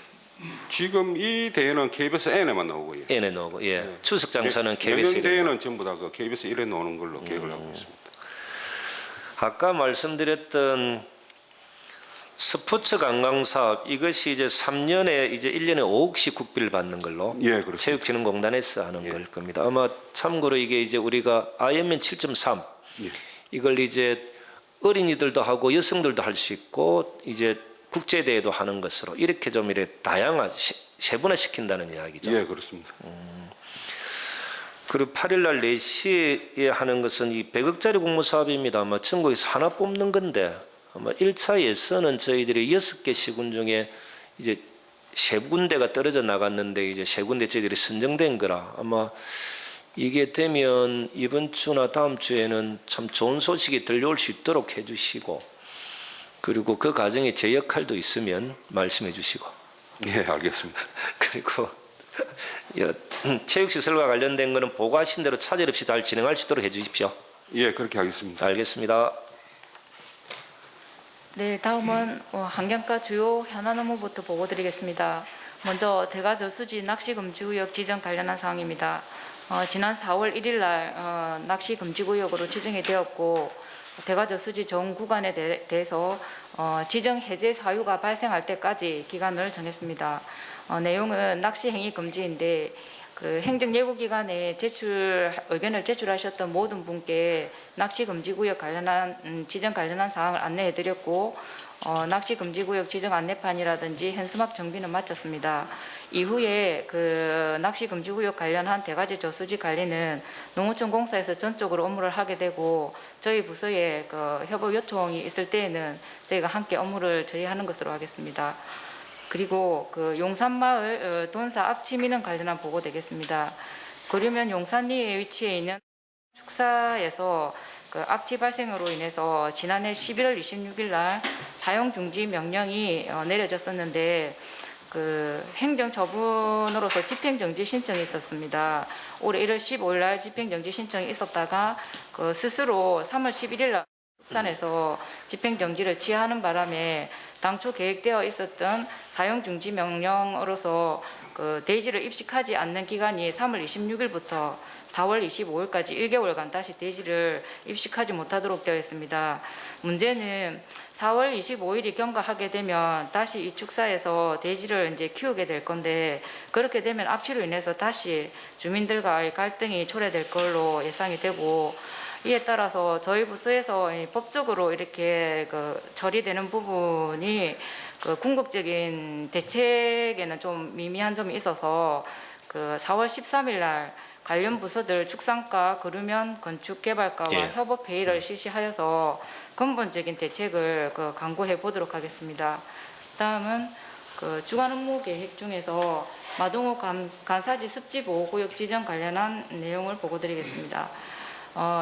지금 이 대회는 KBS N에만 나오고 요. N에 나오고. 예. 추석 장사는 KBS 내년 1에. 대회는 전부 다 그 KBS 1에 나오는 걸로 계획을 하고 있습니다. 아까 말씀드렸던 스포츠 관광 사업 이것이 이제 3년에 이제 1년에 5억씩 국비를 받는 걸로 예, 그렇습니다. 체육진흥공단에서 하는 걸 겁니다. 아마 참고로 이게 이제 우리가 아이언맨 7.3 예. 이걸 이제 어린이들도 하고 여성들도 할 수 있고 이제 국제 대회도 하는 것으로 이렇게 좀 이렇게 다양한 세분화시킨다는 이야기죠. 예, 그렇습니다. 그리고 8일 날 4시에 하는 것은 이 100억짜리 공모 사업입니다. 아마 전국에서 하나 뽑는 건데 아마 1차 예선은 저희들이 6개 시군 중에 이제 3군데가 떨어져 나갔는데 이제 3군데 저희들이 선정된 거라 아마 이게 되면 이번 주나 다음 주에는 참 좋은 소식이 들려올 수 있도록 해주시고 그리고 그 과정에 제 역할도 있으면 말씀해 주시고 예, 알겠습니다. 그리고 체육시설과 관련된 것은 보고하신 대로 차질 없이 잘 진행할 수 있도록 해주십시오. 예, 그렇게 하겠습니다. 알겠습니다. 네, 다음은 환경과 주요 현안 업무부터 보고 드리겠습니다. 먼저 대가저수지 낚시금지구역 지정 관련한 사항입니다. 지난 4월 1일 날 낚시금지구역으로 지정이 되었고 대가저수지 전 구간에 대해서 지정 해제 사유가 발생할 때까지 기간을 정했습니다. 내용은 낚시 행위 금지인데 그 행정예고기관에 의견을 제출하셨던 모든 분께 낚시금지구역 관련한 지정 관련한 사항을 안내해드렸고 낚시금지구역 지정 안내판이라든지 현수막 정비는 마쳤습니다. 이후에 그 낚시금지구역 관련한 대가지 저수지 관리는 농어촌 공사에서 전적으로 업무를 하게 되고 저희 부서에 그 협업 요청이 있을 때에는 저희가 함께 업무를 처리하는 것으로 하겠습니다. 그리고 그 용산마을 돈사 악취 민원 관련한 보고 되겠습니다. 그러면 용산리에 위치해 있는 축사에서 그 악취 발생으로 인해서 지난해 11월 26일 날 사용 중지 명령이 내려졌었는데 그 행정처분으로서 집행정지 신청이 있었습니다. 올해 1월 15일 날 집행정지 신청이 있었다가 그 스스로 3월 11일 날 북산에서 집행정지를 취하는 바람에 당초 계획되어 있었던 사용중지 명령으로서 그 대지를 입식하지 않는 기간이 3월 26일부터 4월 25일까지 1개월간 다시 대지를 입식하지 못하도록 되어 있습니다. 문제는 4월 25일이 경과하게 되면 다시 이 축사에서 대지를 이제 키우게 될 건데 그렇게 되면 악취로 인해서 다시 주민들과의 갈등이 초래될 걸로 예상이 되고 이에 따라서 저희 부서에서 법적으로 이렇게 그 처리되는 부분이 그 궁극적인 대책에는 좀 미미한 점이 있어서 그 4월 13일 날 관련 부서들 축산과 그루면 건축개발과와 예. 협업 회의를 실시하여서 근본적인 대책을 그 강구해 보도록 하겠습니다. 다음은 그 주간 업무 계획 중에서 마동호 간사지 습지 보호구역 지정 관련한 내용을 보고드리겠습니다.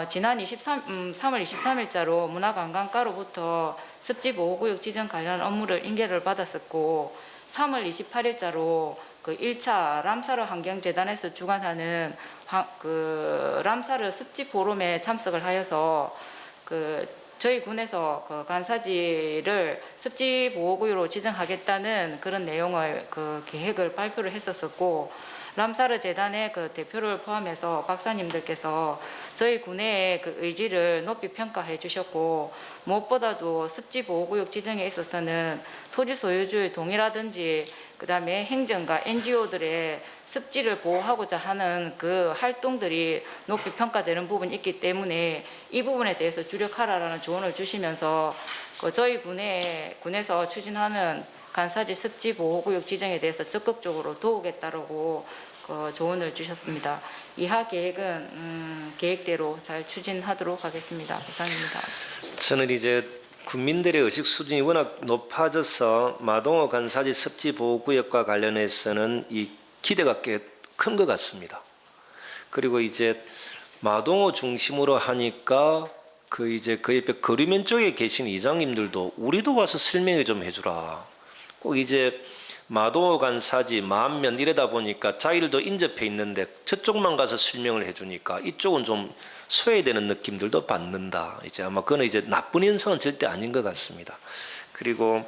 지난 3월 23일자로 문화관광과로부터 습지 보호구역 지정 관련 업무를 인계를 받았었고 3월 28일자로 그 1차 람사르 환경재단에서 주관하는 그 람사르 습지 포럼에 참석을 하여서 그 저희 군에서 그 간사지를 습지 보호구역으로 지정하겠다는 그런 내용을 그 계획을 발표를 했었었고 람사르 재단의 그 대표를 포함해서 박사님들께서 저희 군의 그 의지를 높이 평가해 주셨고 무엇보다도 습지 보호구역 지정에 있어서는 토지 소유주의 동의라든지 그다음에 행정가 NGO들의 습지를 보호하고자 하는 그 활동들이 높이 평가되는 부분이 있기 때문에 이 부분에 대해서 주력하라라는 조언을 주시면서 그 저희 군에서 추진하는 간사지 습지 보호구역 지정에 대해서 적극적으로 도우겠다라고 그 조언을 주셨습니다. 이하 계획은 계획대로 잘 추진하도록 하겠습니다. 이상입니다. 저는 이제 국민들의 의식 수준이 워낙 높아져서 마동호 간사지 습지 보호구역과 관련해서는 이 기대가 꽤 큰 것 같습니다. 그리고 이제 마동호 중심으로 하니까 그 이제 그 옆에 거리면 쪽에 계신 이장님들도 우리도 와서 설명해 좀 해주라. 꼭 이제 마동호 간사지 만면 이러다 보니까 자기들도 인접해 있는데 저쪽만 가서 설명을 해주니까 이쪽은 좀 소외되는 느낌들도 받는다. 이제 아마 그건 이제 나쁜 현상은 절대 아닌 것 같습니다. 그리고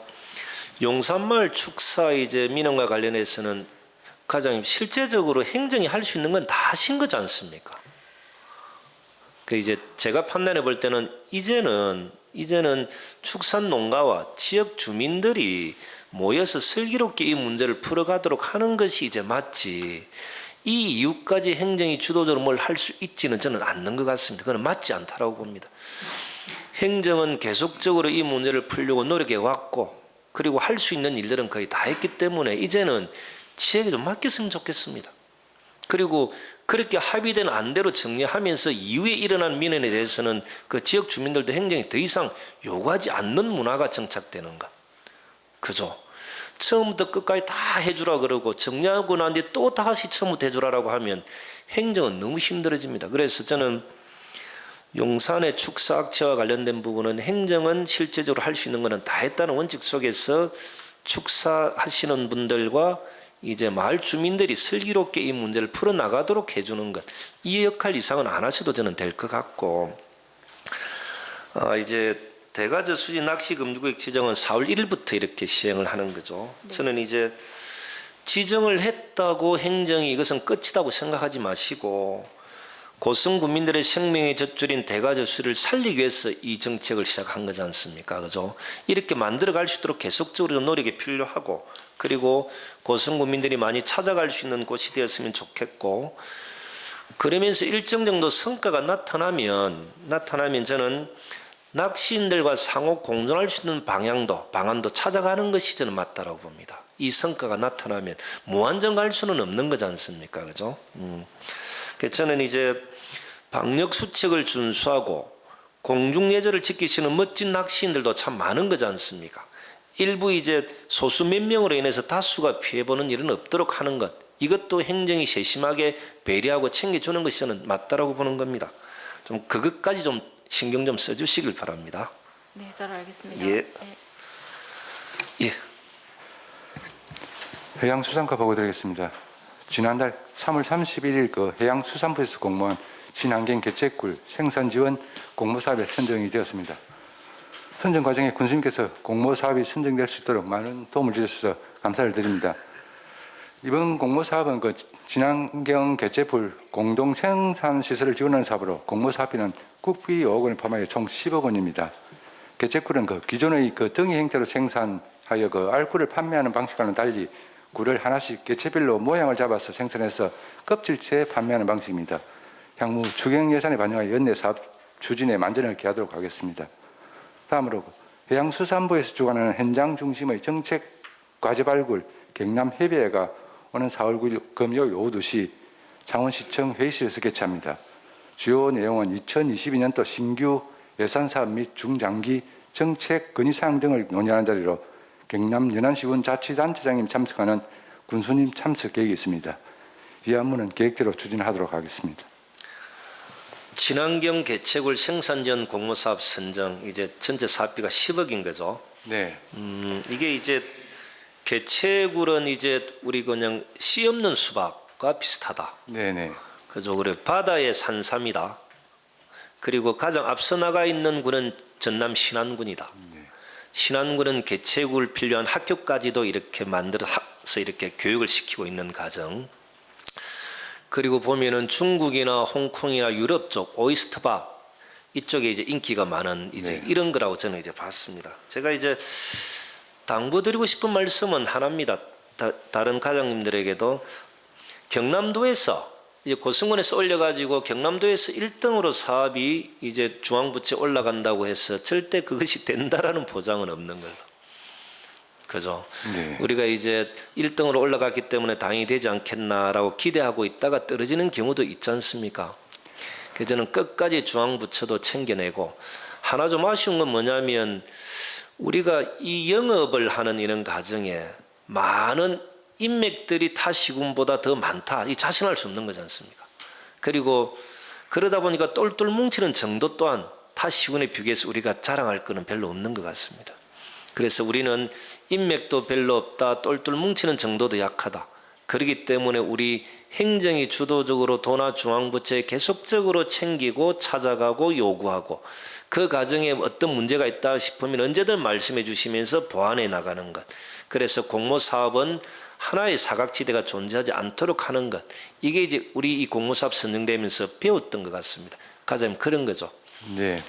용산마을 축사 이제 민원과 관련해서는 과장님 실제적으로 행정이 할 수 있는 건 다 하신 거지 않습니까? 그 이제 제가 판단해 볼 때는 이제는 축산 농가와 지역 주민들이 모여서 슬기롭게 이 문제를 풀어가도록 하는 것이 이제 맞지. 이 이후까지 행정이 주도적으로 뭘 할 수 있지는 저는 않는 것 같습니다. 그건 맞지 않다라고 봅니다. 행정은 계속적으로 이 문제를 풀려고 노력해 왔고 그리고 할 수 있는 일들은 거의 다 했기 때문에 이제는 지역에 좀 맡겼으면 좋겠습니다. 그리고 그렇게 합의된 안대로 정리하면서 이후에 일어난 민원에 대해서는 그 지역 주민들도 행정이 더 이상 요구하지 않는 문화가 정착되는 것. 그죠? 처음부터 끝까지 다 해주라 그러고 정리하고 난 뒤에 또 다시 처음부터 해주라라고 하면 행정은 너무 힘들어집니다. 그래서 저는 용산의 축사 악취와 관련된 부분은 행정은 실제적으로 할 수 있는 것은 다 했다는 원칙 속에서 축사하시는 분들과 이제 마을 주민들이 슬기롭게 이 문제를 풀어나가도록 해주는 것. 이 역할 이상은 안 하셔도 저는 될 것 같고 이제 대가저 수지 낚시금지구역 지정은 4월 1일부터 이렇게 시행을 하는 거죠. 네. 저는 이제 지정을 했다고 행정이 이것은 끝이라고 생각하지 마시고 고성 군민들의 생명의 젖줄인 대가저수를 살리기 위해서 이 정책을 시작한 거지 않습니까? 그죠? 이렇게 만들어 갈 수 있도록 계속적으로 노력이 필요하고, 그리고 고성 군민들이 많이 찾아갈 수 있는 곳이 되었으면 좋겠고, 그러면서 일정 정도 성과가 나타나면 저는 낚시인들과 상호 공존할 수 있는 방안도 찾아가는 것이 저는 맞다라고 봅니다. 이 성과가 나타나면 무한정 갈 수는 없는 거지 않습니까? 그죠? 그래서 저는 이제 방역 수칙을 준수하고 공중 예절을 지키시는 멋진 낚시인들도 참 많은 거지 않습니까? 일부 이제 소수 몇 명으로 인해서 다수가 피해보는 일은 없도록 하는 것, 이것도 행정이 세심하게 배려하고 챙겨주는 것이 저는 맞다라고 보는 겁니다. 좀 그것까지 좀 신경 좀 써주시길 바랍니다. 네, 잘 알겠습니다. 예. 네. 예. 해양수산과 보고 드리겠습니다. 지난달 3월 31일 그 해양수산부에서 공모한 신환경 개체꿀 생산 지원 공모 사업에 선정이 되었습니다. 선정 과정에 군수님께서 공모 사업이 선정될 수 있도록 많은 도움을 주셔서 감사를 드립니다. 이번 공모 사업은 그 친환경 개체풀 공동 생산 시설을 지원하는 사업으로 공모 사업비는 국비 5억 원을 포함하여 총 10억 원입니다. 개체꿀은 그 기존의 그 등이 형태로 생산하여 그 알꿀을 판매하는 방식과는 달리 꿀을 하나씩 개체별로 모양을 잡아서 생산해서 껍질째 판매하는 방식입니다. 향후 추경 예산에 반영하여 연내 사업 추진에 만전을 기하도록 하겠습니다. 다음으로 해양수산부에서 주관하는 현장 중심의 정책 과제 발굴 경남 해배회가 오는 4월 9일 금요일 오후 2시 창원시청 회의실에서 개최합니다. 주요 내용은 2022년도 신규 예산사업 및 중장기 정책 건의사항 등을 논의하는 자리로 경남 연안시군 자치단체장님 참석하는 군수님 참석 계획이 있습니다. 이 안무는 계획대로 추진하도록 하겠습니다. 친환경 개체굴 생산 전 공모사업 선정, 이제 전체 사업비가 10억인 거죠. 네. 이게 이제 개체굴은 이제 우리 그냥 씨 없는 수박과 비슷하다. 네네. 그죠? 그래 바다의 산삼이다. 그리고 가장 앞서 나가 있는 군은 전남 신안군이다. 신안군은 개체굴 필요한 학교까지도 이렇게 만들어서 이렇게 교육을 시키고 있는 과정. 그리고 보면은 중국이나 홍콩이나 유럽 쪽 오이스터바 이쪽에 이제 인기가 많은 이제 이런 거라고 저는 이제 봤습니다. 제가 이제 당부드리고 싶은 말씀은 하나입니다. 다른 과장님들에게도 경남도에서 이제 고성군에서 올려가지고 경남도에서 1등으로 사업이 이제 중앙부처에 올라간다고 해서 절대 그것이 된다라는 보장은 없는 걸로. 그죠? 네. 우리가 이제 1등으로 올라갔기 때문에 당연히 되지 않겠나라고 기대하고 있다가 떨어지는 경우도 있지 않습니까? 그래서 저는 끝까지 중앙부처도 챙겨내고, 하나 좀 아쉬운 건 뭐냐면 우리가 이 영업을 하는 이런 과정에 많은 인맥들이 타 시군보다 더 많다, 이 자신할 수 없는 거지 않습니까? 그리고 그러다 보니까 똘똘 뭉치는 정도 또한 타 시군에 비교해서 우리가 자랑할 거는 별로 없는 것 같습니다. 그래서 우리는 인맥도 별로 없다, 똘똘 뭉치는 정도도 약하다. 그렇기 때문에 우리 행정이 주도적으로 도나 중앙부처에 계속적으로 챙기고 찾아가고 요구하고, 그 과정에 어떤 문제가 있다 싶으면 언제든 말씀해 주시면서 보완해 나가는 것. 그래서 공모사업은 하나의 사각지대가 존재하지 않도록 하는 것. 이게 이제 우리 이 공모사업 선정되면서 배웠던 것 같습니다. 가장 그런 거죠. 네.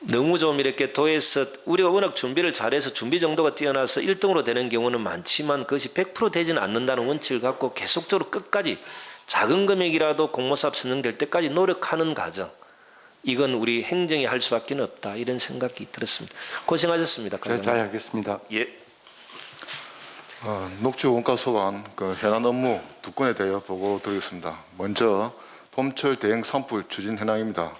너무 좀 이렇게 도에서 우리가 워낙 준비를 잘해서 준비 정도가 뛰어나서 1등으로 되는 경우는 많지만 그것이 100% 되지는 않는다는 원칙을 갖고 계속적으로 끝까지 작은 금액이라도 공모사업 선정될 때까지 노력하는 과정. 이건 우리 행정이 할 수밖에 없다, 이런 생각이 들었습니다. 고생하셨습니다. 잘 알겠습니다. 예. 녹조 원가 소관 그 현안 업무 두 건에 대하여 보고 드리겠습니다. 먼저 봄철 대행 산불 추진 현황입니다.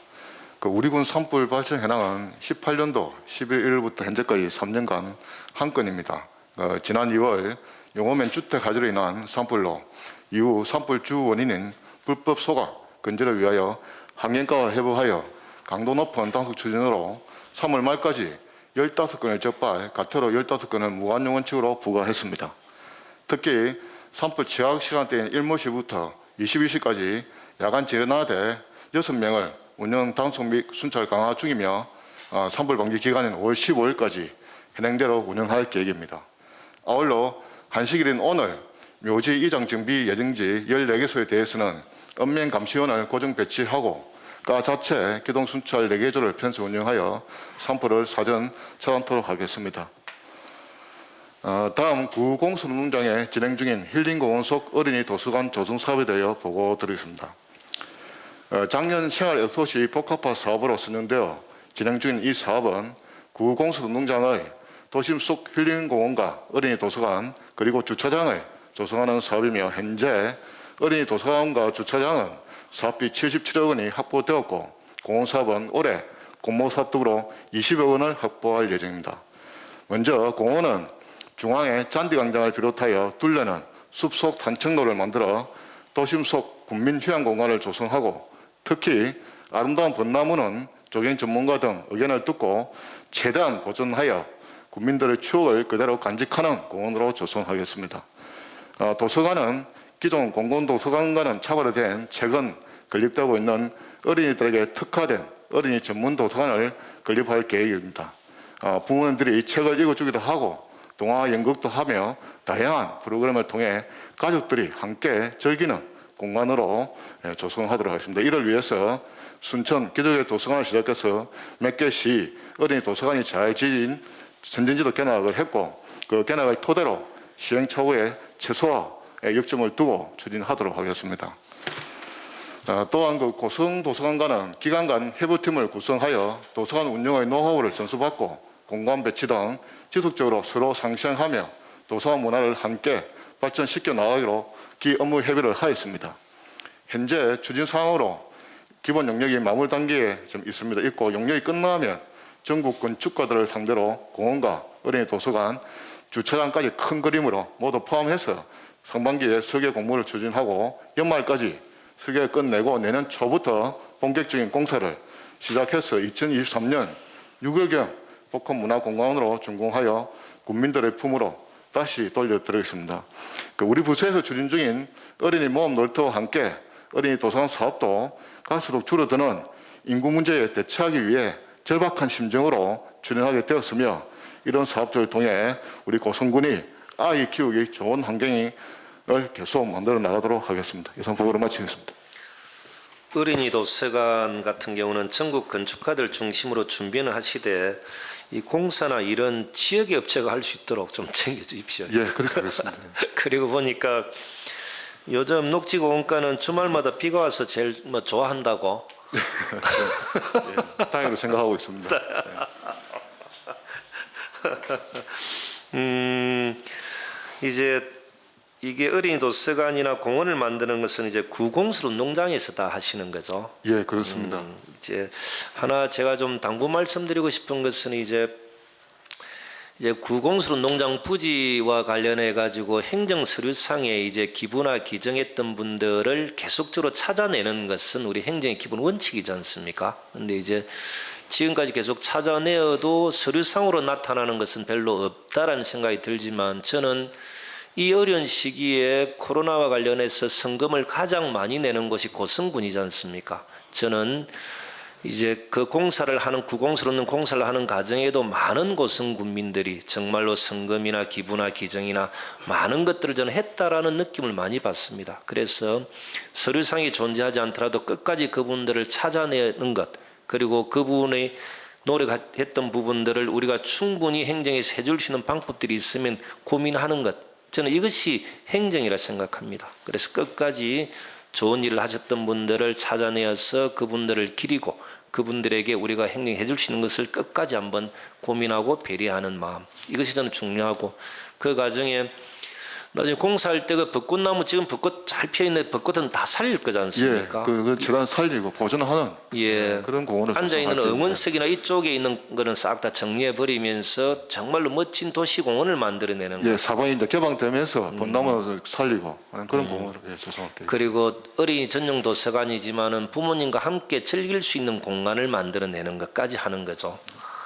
그 우리 군 산불 발생 현황은 18년도 11일부터 현재까지 3년간 한 건입니다. 지난 2월 용호면 주택 화재로 인한 산불로 이후 산불 주 원인인 불법 소각 근절을 위하여 환경가와 협업하여 강도 높은 단속 추진으로 3월 말까지 15건을 적발, 가태로 15건을 무한용 원칙으로 부과했습니다. 특히 산불 취약 시간대인 일모시부터 22시까지 야간 전화대 6명을 운영 단속 및 순찰 강화 중이며 산불 방지 기간인 5월 15일까지 현행대로 운영할 계획입니다. 아울러 한식일인 오늘 묘지 이장 정비 예정지 14개소에 대해서는 읍면 감시원을 고정 배치하고 가 자체 기동 순찰 4개조를 편수 운영하여 산불을 사전 차단토록 하겠습니다. 다음 구공수능장에 진행 중인 힐링공원 속 어린이 도서관 조성 사업에 대하여 보고드리겠습니다. 작년 생활 SOC 복합화 사업으로 선정되어 진행 중인 이 사업은 구공수능장의 도심 속 힐링공원과 어린이 도서관 그리고 주차장을 조성하는 사업이며 현재 어린이 도서관과 주차장은 사업비 77억 원이 확보되었고 공원 사업은 올해 공모사업 등으로 20억 원을 확보할 예정입니다. 먼저 공원은 중앙에 잔디광장을 비롯하여 둘레는 숲속 단층로를 만들어 도심 속 군민 휴양 공간을 조성하고 특히 아름다운 벚나무는 조경 전문가 등 의견을 듣고 최대한 보존하여 국민들의 추억을 그대로 간직하는 공원으로 조성하겠습니다. 도서관은 기존 공공도서관과는 차별화된 최근 건립되고 있는 어린이들에게 특화된 어린이 전문 도서관을 건립할 계획입니다. 부모님들이 책을 읽어주기도 하고 동화 연극도 하며 다양한 프로그램을 통해 가족들이 함께 즐기는 공간으로 조성하도록 하겠습니다. 이를 위해서 순천 기적의 도서관을 시작해서 몇 개씩 어린이 도서관이 잘 지은 선진지도 견학을 했고 그 견학을 토대로 시행 차후에 최소화에 역점을 두고 추진하도록 하겠습니다. 또한 그 고성도서관과는 기관 간 협업팀을 구성하여 도서관 운영의 노하우를 전수받고 공간 배치 등 지속적으로 서로 상생하며 도서관 문화를 함께 발전시켜 나가기로 기 업무 협의를 하였습니다. 현재 추진 상황으로 기본 용역이 마무리 단계에 좀 있고 용역이 끝나면 전국 건축가들을 상대로 공원과 어린이 도서관, 주차장까지 큰 그림으로 모두 포함해서 상반기에 설계 공모를 추진하고 연말까지 설계를 끝내고 내년 초부터 본격적인 공사를 시작해서 2023년 6월경 복합문화공간으로 준공하여 국민들의 품으로 다시 돌려드리겠습니다. 우리 부서에서 추진 중인 어린이 모험 놀이터와 함께 어린이 도서관 사업도 갈수록 줄어드는 인구 문제에 대처하기 위해 절박한 심정으로 추진하게 되었으며 이런 사업들을 통해 우리 고성군이 아이 키우기 좋은 환경을 계속 만들어 나가도록 하겠습니다. 이상 보고를 마치겠습니다. 어린이 도서관 같은 경우는 전국 건축가들 중심으로 준비는 하시되 이 공사나 이런 지역의 업체가 할 수 있도록 좀 챙겨주십시오. 예, 그렇게 하겠습니다. 그리고 보니까 요즘 녹지공원가는 주말마다 비가 와서 제일 좋아한다고. 예, 다행으로 생각하고 있습니다. 이제 이게 어린이 도서관이나 공원을 만드는 것은 이제 구공수로 농장에서 다 하시는 거죠. 예, 그렇습니다. 이제 하나 제가 좀 당부 말씀드리고 싶은 것은 이제 구공수로 농장 부지와 관련해 가지고 행정 서류상에 이제 기부나 기증했던 분들을 계속적으로 찾아내는 것은 우리 행정의 기본 원칙이지 않습니까? 근데 이제 지금까지 계속 찾아내어도 서류상으로 나타나는 것은 별로 없다라는 생각이 들지만 저는 이 어려운 시기에 코로나와 관련해서 성금을 가장 많이 내는 곳이 고성군이지 않습니까? 저는 이제 그 공사를 하는 구공수로 있는 공사를 하는 과정에도 많은 고성군민들이 정말로 성금이나 기부나 기증이나 많은 것들을 저는 했다라는 느낌을 많이 받습니다. 그래서 서류상이 존재하지 않더라도 끝까지 그분들을 찾아내는 것 그리고 그분의 노력했던 부분들을 우리가 충분히 행정에서 해줄 수 있는 방법들이 있으면 고민하는 것 저는 이것이 행정이라 생각합니다. 그래서 끝까지 좋은 일을 하셨던 분들을 찾아내어서 그분들을 기리고 그분들에게 우리가 행정해 줄 수 있는 것을 끝까지 한번 고민하고 배려하는 마음 이것이 저는 중요하고 그 과정에 나중에 공사할 때 그 벚꽃나무 지금 벚꽃 잘 피어있는 벚꽃은 다 살릴 거지 않습니까? 예, 그 재단 살리고 보존하는 그런 공원을 앉아있는 응원석이나 이쪽에 있는 거는 싹 다 정리해 버리면서 정말로 멋진 도시공원을 만들어내는 예, 사방이 이제 개방되면서 벚나무를 살리고 하는 그런 공원을 조성할게요. 그리고 어린이 전용 도서관이지만은 부모님과 함께 즐길 수 있는 공간을 만들어내는 것까지 하는 거죠.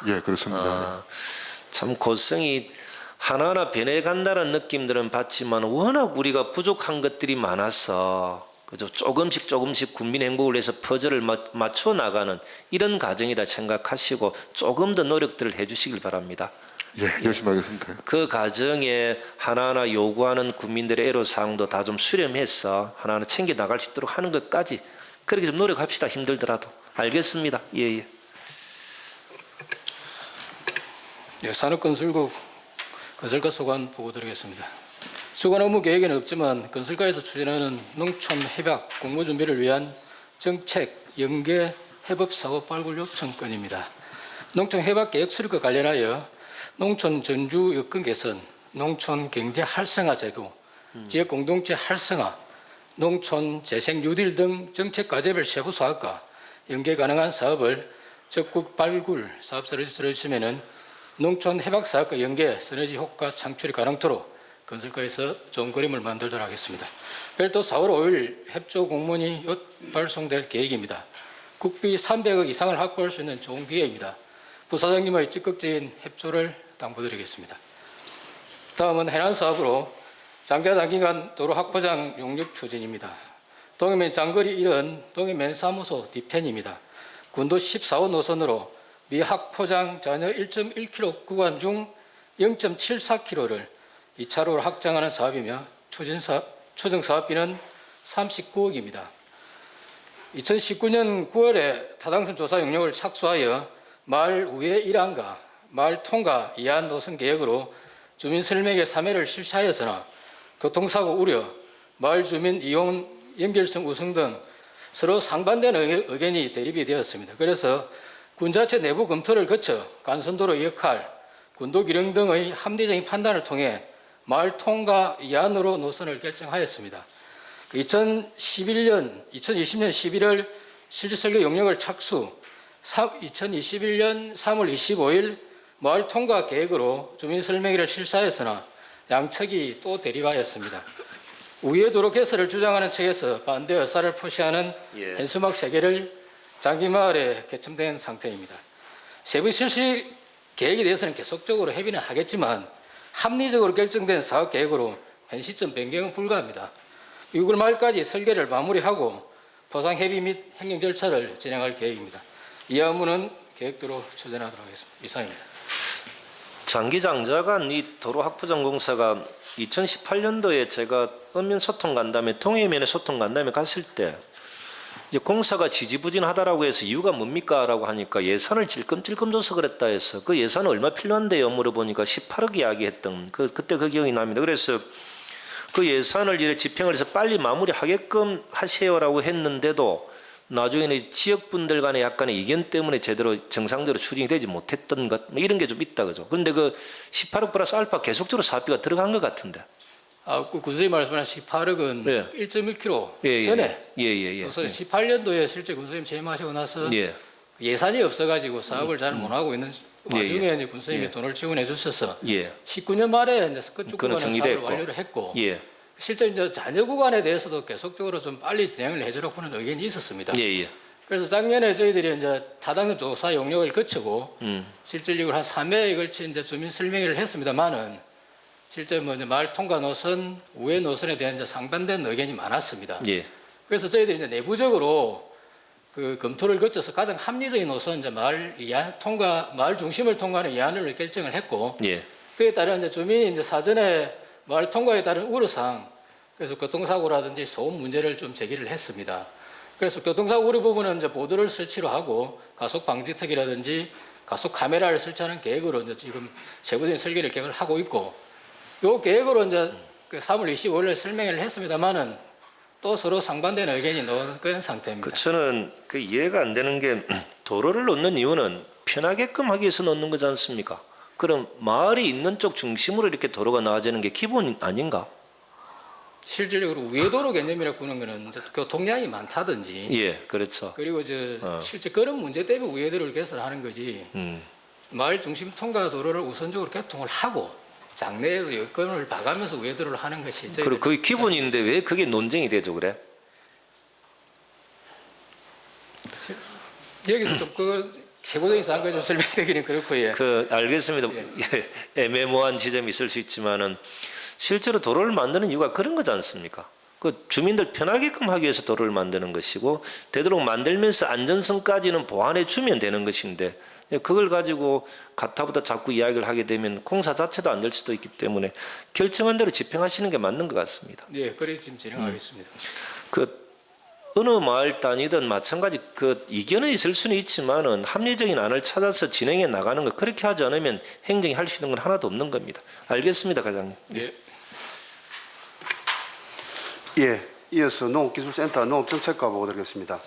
예, 그렇습니다. 참 고성이 하나하나 변해간다는 느낌들은 받지만 워낙 우리가 부족한 것들이 많아서 그저 조금씩 국민 행복을 위해서 퍼즐을 맞춰 나가는 이런 과정이다 생각하시고 조금 더 노력들을 해주시길 바랍니다. 예, 열심히 하겠습니다. 그 과정에 하나하나 요구하는 국민들의 애로사항도 다 좀 수렴해서 하나하나 챙겨 나갈 수 있도록 하는 것까지 그렇게 좀 노력합시다. 힘들더라도. 알겠습니다. 예, 예. 예, 산업건설국 건설가 소관 보고 드리겠습니다. 주간 업무 계획에는 없지만 건설가에서 추진하는 농촌 해박 공모 준비를 위한 정책 연계 해법 사고 발굴 요청 건입니다. 농촌 해박 계획 수립과 관련하여 농촌 전주 여건 개선, 농촌 경제 활성화 제고, 지역 공동체 활성화, 농촌 재생 뉴딜 등 정책 과제별 세부 사업과 연계 가능한 사업을 적극 발굴 사업자를 쓰시면은 농촌 해박 사업과 연계 시너지 효과 창출이 가능토록 건설가에서 좋은 그림을 만들도록 하겠습니다. 별도 4월 5일 협조 공문이 발송될 계획입니다. 국비 300억 이상을 확보할 수 있는 좋은 기회입니다. 부사장님의 적극적인 협조를 당부드리겠습니다. 다음은 해안 사업으로 장자 단기간 도로 확포장 용역 추진입니다. 동해면 장거리 1은 동해면 사무소 뒤편입니다. 군도 14호 노선으로 미 확포장 전혀 1.1km 구간 중 0.74km를 2차로로 확장하는 사업이며 추정 사업비는 39억입니다. 2019년 9월에 타당성 조사 용역을 착수하여 마을 우회 1항과 마을 통과 2항 노선 계획으로 주민 설명회 3회를 실시하였으나 교통사고 우려, 마을 주민 이용 연결성 우선 등 서로 상반되는 의견이 대립이 되었습니다. 그래서 군 자체 내부 검토를 거쳐 간선도로 역할, 군도 기능 등의 합리적인 판단을 통해 마을 통과 이안으로 노선을 결정하였습니다. 2020년 11월 실질 설계 용역을 착수, 2021년 3월 25일 마을 통과 계획으로 주민 설명회를 실시하였으나 양측이 또 대립하였습니다. 우회 도로 개설을 주장하는 측에서 반대 의사를 표시하는 현수막 3개를 장기마을에 개첨된 상태입니다. 세부 실시 계획에 대해서는 계속적으로 협의는 하겠지만 합리적으로 결정된 사업 계획으로 현 시점 변경은 불가합니다. 6월 말까지 설계를 마무리하고 보상 협의 및 행정 절차를 진행할 계획입니다. 이 업무는 계획대로 추진하도록 하겠습니다. 이상입니다. 장기장자간 이 도로 확포장 공사가 2018년도에 제가 읍면 소통 간담회, 동해면에 소통 간담회 갔을 때 이제 공사가 지지부진하다라고 해서 이유가 뭡니까라고 하니까 예산을 찔끔찔끔 줘서 그랬다 해서 그 예산은 얼마 필요한데요? 물어보니까 18억 이야기했던 그때 그 기억이 납니다. 그래서 그 예산을 이제 집행을 해서 빨리 마무리하게끔 하세요라고 했는데도 나중에는 지역분들 간의 약간의 이견 때문에 제대로 정상대로 추진이 되지 못했던 것 이런 게 좀 있다 그죠. 그런데 그 18억 플러스 알파 계속적으로 사업비가 들어간 것 같은데. 그 군수님 말씀하신 18억은 예. 1.1km 전에 우선 18년도에 실제 군수님 재임하시고 나서 예산이 없어가지고 사업을 잘 못하고 있는 와중에 이제 군수님이 돈을 지원해 주셔서 19년 말에 이제 끝쪽 구간의 사업을 완료를 했고 실제 이제 잔여 구간에 대해서도 계속적으로 좀 빨리 진행을 해주려고 하는 의견이 있었습니다. 그래서 작년에 저희들이 이제 타당 조사 용역을 거치고 실질적으로 한 3회에 걸쳐 이제 주민 설명회를 했습니다만은 실제 뭐 이제 마을 통과 노선, 우회 노선에 대한 이제 상반된 의견이 많았습니다. 그래서 저희들이 이제 내부적으로 그 검토를 거쳐서 가장 합리적인 노선 이제 마을 중심을 통과하는 이안을 결정을 했고 그에 따른 이제 주민이 이제 사전에 마을 통과에 따른 우려사항, 그래서 교통사고라든지 소음 문제를 좀 제기를 했습니다. 그래서 교통사고 우려 부분은 이제 보도를 설치로 하고 가속 방지턱이라든지 가속 카메라를 설치하는 계획으로 이제 지금 세부적인 설계를 계획을 하고 있고, 요 계획으로 이제 그 3월 25일에 설명을 했습니다만은 또 서로 상반되는 의견이 나온 상태입니다. 저는 그 이해가 안 되는 게 도로를 놓는 이유는 편하게끔 하기 위해서 놓는 거지 않습니까? 그럼 마을이 있는 쪽 중심으로 이렇게 도로가 나와지는 게 기본 아닌가? 실질적으로 우회도로 개념이라고 하는 거는 교통량이 많다든지, 그렇죠. 그리고 실제 그런 문제 때문에 우회도로를 개설하는 거지. 마을 중심 통과 도로를 우선적으로 개통을 하고 장내에도 여건을 봐가면서 우회도로를 하는 것이 그리고 그게 기본인데 왜 그게 논쟁이 되죠, 그래? 여기서 좀 세부적인 사항을 좀 설명드리기는 그렇고요. 알겠습니다. 애매모호한 지점이 있을 수 있지만은 실제로 도로를 만드는 이유가 그런 거지 않습니까? 그 주민들 편하게끔 하기 위해서 도로를 만드는 것이고 되도록 만들면서 안전성까지는 보완해 주면 되는 것인데 그걸 가지고 가타부터 자꾸 이야기를 하게 되면 공사 자체도 안 될 수도 있기 때문에 결정한 대로 집행하시는 게 맞는 것 같습니다. 예, 그래 지금 진행하겠습니다. 그 어느 마을 단위든 마찬가지 그 이견은 있을 수는 있지만은 합리적인 안을 찾아서 진행해 나가는 거 그렇게 하지 않으면 행정이 할 수 있는 건 하나도 없는 겁니다. 알겠습니다, 과장님. 예. 예, 이어서 농업기술센터 농업정책과 보고 드리겠습니다.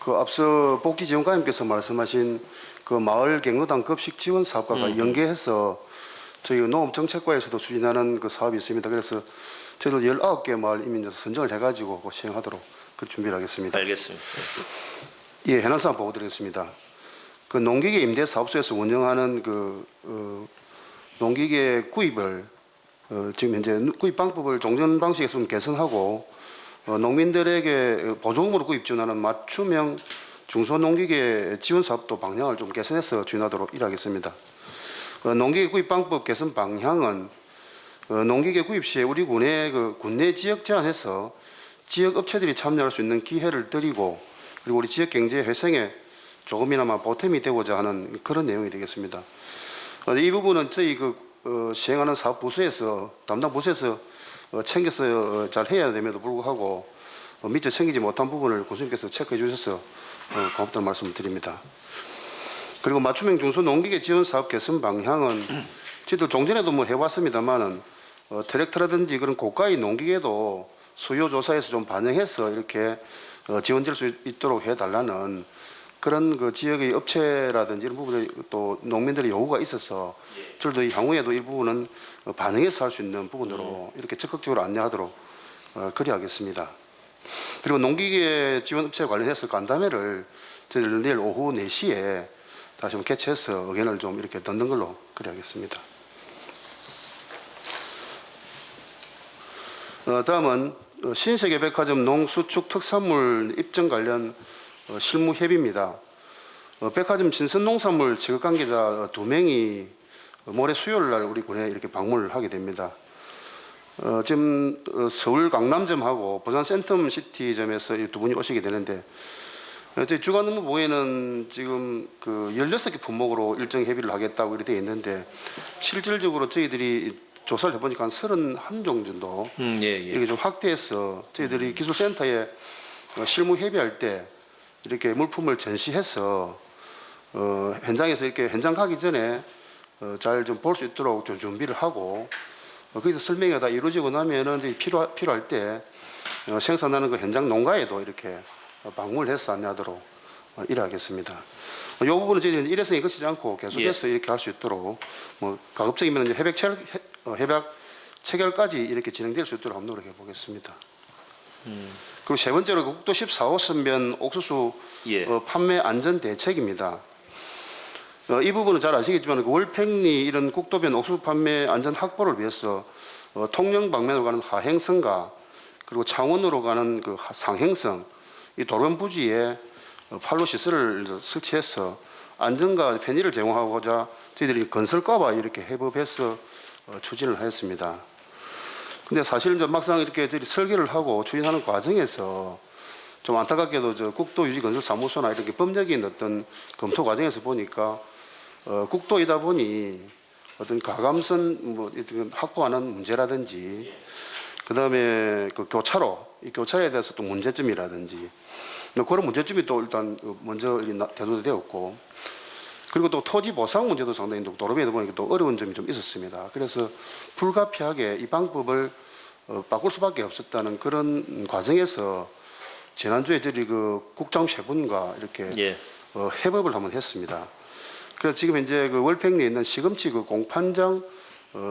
그 앞서 복지지원관님께서 말씀하신 그 마을 경로당 급식 지원 사업과가 연계해서 저희 농업정책과에서도 추진하는 그 사업이 있습니다. 그래서 저희도 19개 마을 이민에서 선정을 해가지고 시행하도록 그 준비를 하겠습니다. 알겠습니다. 예, 해당 사업 보고 드리겠습니다. 그 농기계 임대 사업소에서 운영하는 농기계 구입을 지금 현재 구입 방법을 종전 방식에서 좀 개선하고 농민들에게 보조금으로 구입 지원하는 맞춤형 중소농기계 지원 사업도 방향을 좀 개선해서 지원하도록 일하겠습니다. 농기계 구입 방법 개선 방향은 농기계 구입 시에 우리 군의 군내 지역 제한해서 지역 업체들이 참여할 수 있는 기회를 드리고 그리고 우리 지역 경제 회생에 조금이나마 보탬이 되고자 하는 그런 내용이 되겠습니다. 이 부분은 저희 시행하는 사업 부서에서 담당 부서에서 챙겨서 잘 해야 됨에도 불구하고 미처 챙기지 못한 부분을 교수님께서 체크해 주셔서 고맙다는 말씀을 드립니다. 그리고 맞춤형 중소농기계 지원 사업 개선 방향은 저희도 종전에도 해봤습니다만은 트랙터라든지 그런 고가의 농기계도 수요 조사에서 좀 반영해서 이렇게 지원될 수 있도록 해달라는 그런 그 지역의 업체라든지 이런 부분에 또 농민들의 요구가 있어서 저희도 향후에도 일부분은 반영해서 할 수 있는 부분으로 이렇게 적극적으로 안내하도록 그리하겠습니다. 그리고 농기계 지원 업체 관련해서 간담회를 저희들 내일 오후 4시에 다시 한번 개최해서 의견을 좀 이렇게 듣는 걸로 그리하겠습니다. 다음은 신세계백화점 농수축 특산물 입점 관련 실무 협의입니다. 백화점 신선농산물 취급 관계자 2명이 모레 수요일 날 우리 군에 이렇게 방문을 하게 됩니다. 지금 서울 강남점하고 부산 센텀시티점에서 이 2분이 오시게 되는데 저희 주간 업무보에는 지금 16개 품목으로 일정 협의를 하겠다고 이렇게 되어 있는데 실질적으로 저희들이 조사를 해보니까 한 31종 정도 이렇게 좀 확대해서 저희들이 기술센터에 실무 협의할 때 이렇게 물품을 전시해서 현장에서 이렇게 현장 가기 전에 잘 좀 볼 수 있도록 좀 준비를 하고 거기서 설명이 다 이루어지고 나면은 이제 필요할 때 생산하는 그 현장 농가에도 이렇게 방문을 해서 안내하도록 일하겠습니다. 이 부분은 저희들은 일회성이 거치지 않고 계속해서 이렇게 할 수 있도록 가급적이면 이제 협약 체결까지 이렇게 진행될 수 있도록 한번 노력해 보겠습니다. 그리고 세 번째로 국도 14호 선변 옥수수 판매 안전 대책입니다. 이 부분은 잘 아시겠지만 월팽리 이런 국도변 옥수수 판매 안전 확보를 위해서 통영 방면으로 가는 하행성과 그리고 창원으로 가는 그 상행성 이 도로변 부지에 판로 시설을 설치해서 안전과 편의를 제공하고자 저희들이 건설과와 이렇게 협업해서 추진을 하였습니다. 근데 사실 이제 막상 이렇게 저희 설계를 하고 추진하는 과정에서 좀 안타깝게도 저 국도유지건설사무소나 이렇게 법적인 어떤 검토 과정에서 보니까 국도이다 보니 어떤 가감선 확보하는 문제라든지 그다음에 그 교차로 이 교차로에 대해서 또 문제점이라든지 그런 문제점이 또 일단 먼저 대두가 되었고 그리고 또 토지 보상 문제도 상당히 도로변에 보니까 또 어려운 점이 좀 있었습니다. 그래서 불가피하게 이 방법을 바꿀 수밖에 없었다는 그런 과정에서 지난주에 저희 그 국장 세 분과 이렇게 협업을 한번 했습니다. 그래서 지금 현재 그 월팽리에 있는 시금치 그 공판장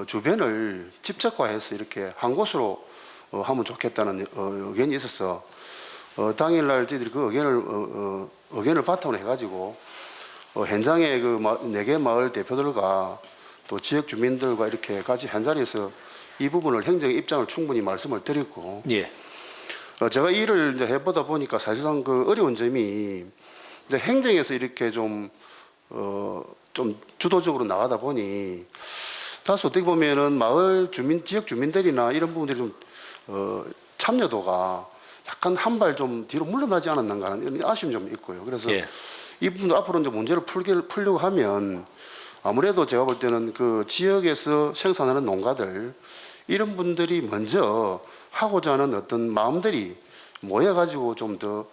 주변을 집적화해서 이렇게 한 곳으로 하면 좋겠다는 의견이 있어서 당일날 저희들이 그 의견을 바탕으로 해가지고 현장에 그 4개 마을 대표들과 또 지역 주민들과 이렇게 같이 한 자리에서 이 부분을 행정의 입장을 충분히 말씀을 드렸고 제가 일을 이제 해보다 보니까 사실상 그 어려운 점이 이제 행정에서 이렇게 좀 주도적으로 나가다 보니 다소 어떻게 보면은 마을 주민 지역 주민들이나 이런 부분들이 좀 참여도가 약간 한 발 좀 뒤로 물러나지 않았는가 하는 이런 아쉬움이 좀 있고요. 그래서 예. 이 부분도 앞으로 이제 문제를 풀려고 하면 아무래도 제가 볼 때는 그 지역에서 생산하는 농가들 이런 분들이 먼저 하고자 하는 어떤 마음들이 모여가지고 좀 더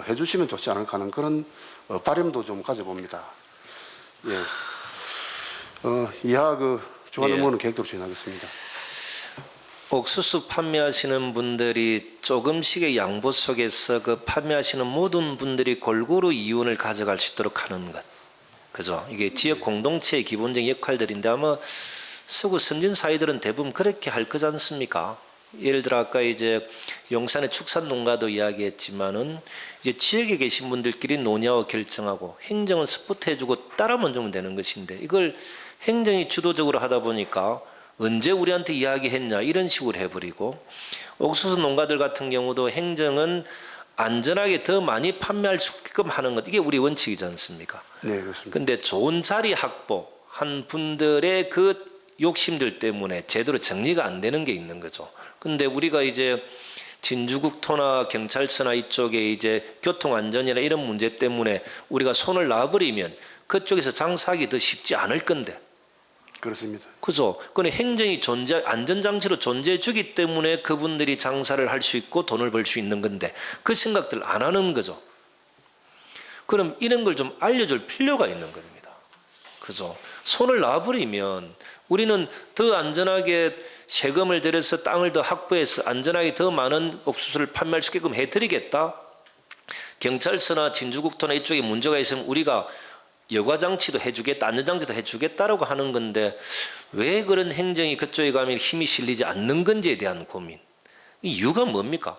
해주시면 좋지 않을까 하는 그런 바람도 좀 가져봅니다. 예. 이하 그 주간 예. 업무는 계획대로 진행하겠습니다. 옥수수 판매하시는 분들이 조금씩의 양보 속에서 그 판매하시는 모든 분들이 골고루 이윤을 가져갈 수 있도록 하는 것. 그죠? 이게 지역 공동체의 기본적인 역할들인데 아마 서구 선진 사회들은 대부분 그렇게 할 거지 않습니까? 예를 들어 아까 이제 용산의 축산 농가도 이야기했지만은 이제 지역에 계신 분들끼리 논의하고 결정하고 행정은 서포트해주고 따라만 주면 되는 것인데 이걸 행정이 주도적으로 하다 보니까 언제 우리한테 이야기했냐 이런 식으로 해버리고 옥수수 농가들 같은 경우도 행정은 안전하게 더 많이 판매할 수 있게끔 하는 것 이게 우리 원칙이지 않습니까? 네, 그렇습니다. 근데 좋은 자리 확보한 분들의 그 욕심들 때문에 제대로 정리가 안 되는 게 있는 거죠. 근데 우리가 이제 진주국토나 경찰서나 이쪽에 이제 교통안전이나 이런 문제 때문에 우리가 손을 놔버리면 그쪽에서 장사하기 더 쉽지 않을 건데. 그렇습니다. 그죠? 근데 행정이 안전장치로 존재해 주기 때문에 그분들이 장사를 할 수 있고 돈을 벌 수 있는 건데 그 생각들 안 하는 거죠. 그럼 이런 걸 좀 알려줄 필요가 있는 겁니다. 그죠? 손을 놔버리면 우리는 더 안전하게 세금을 들여서 땅을 더 확보해서 안전하게 더 많은 옥수수를 판매할 수 있게끔 해드리겠다. 경찰서나 진주국토나 이쪽에 문제가 있으면 우리가 여과장치도 해주겠다, 안전장치도 해주겠다라고 하는 건데 왜 그런 행정이 그쪽에 가면 힘이 실리지 않는 건지에 대한 고민. 이유가 뭡니까?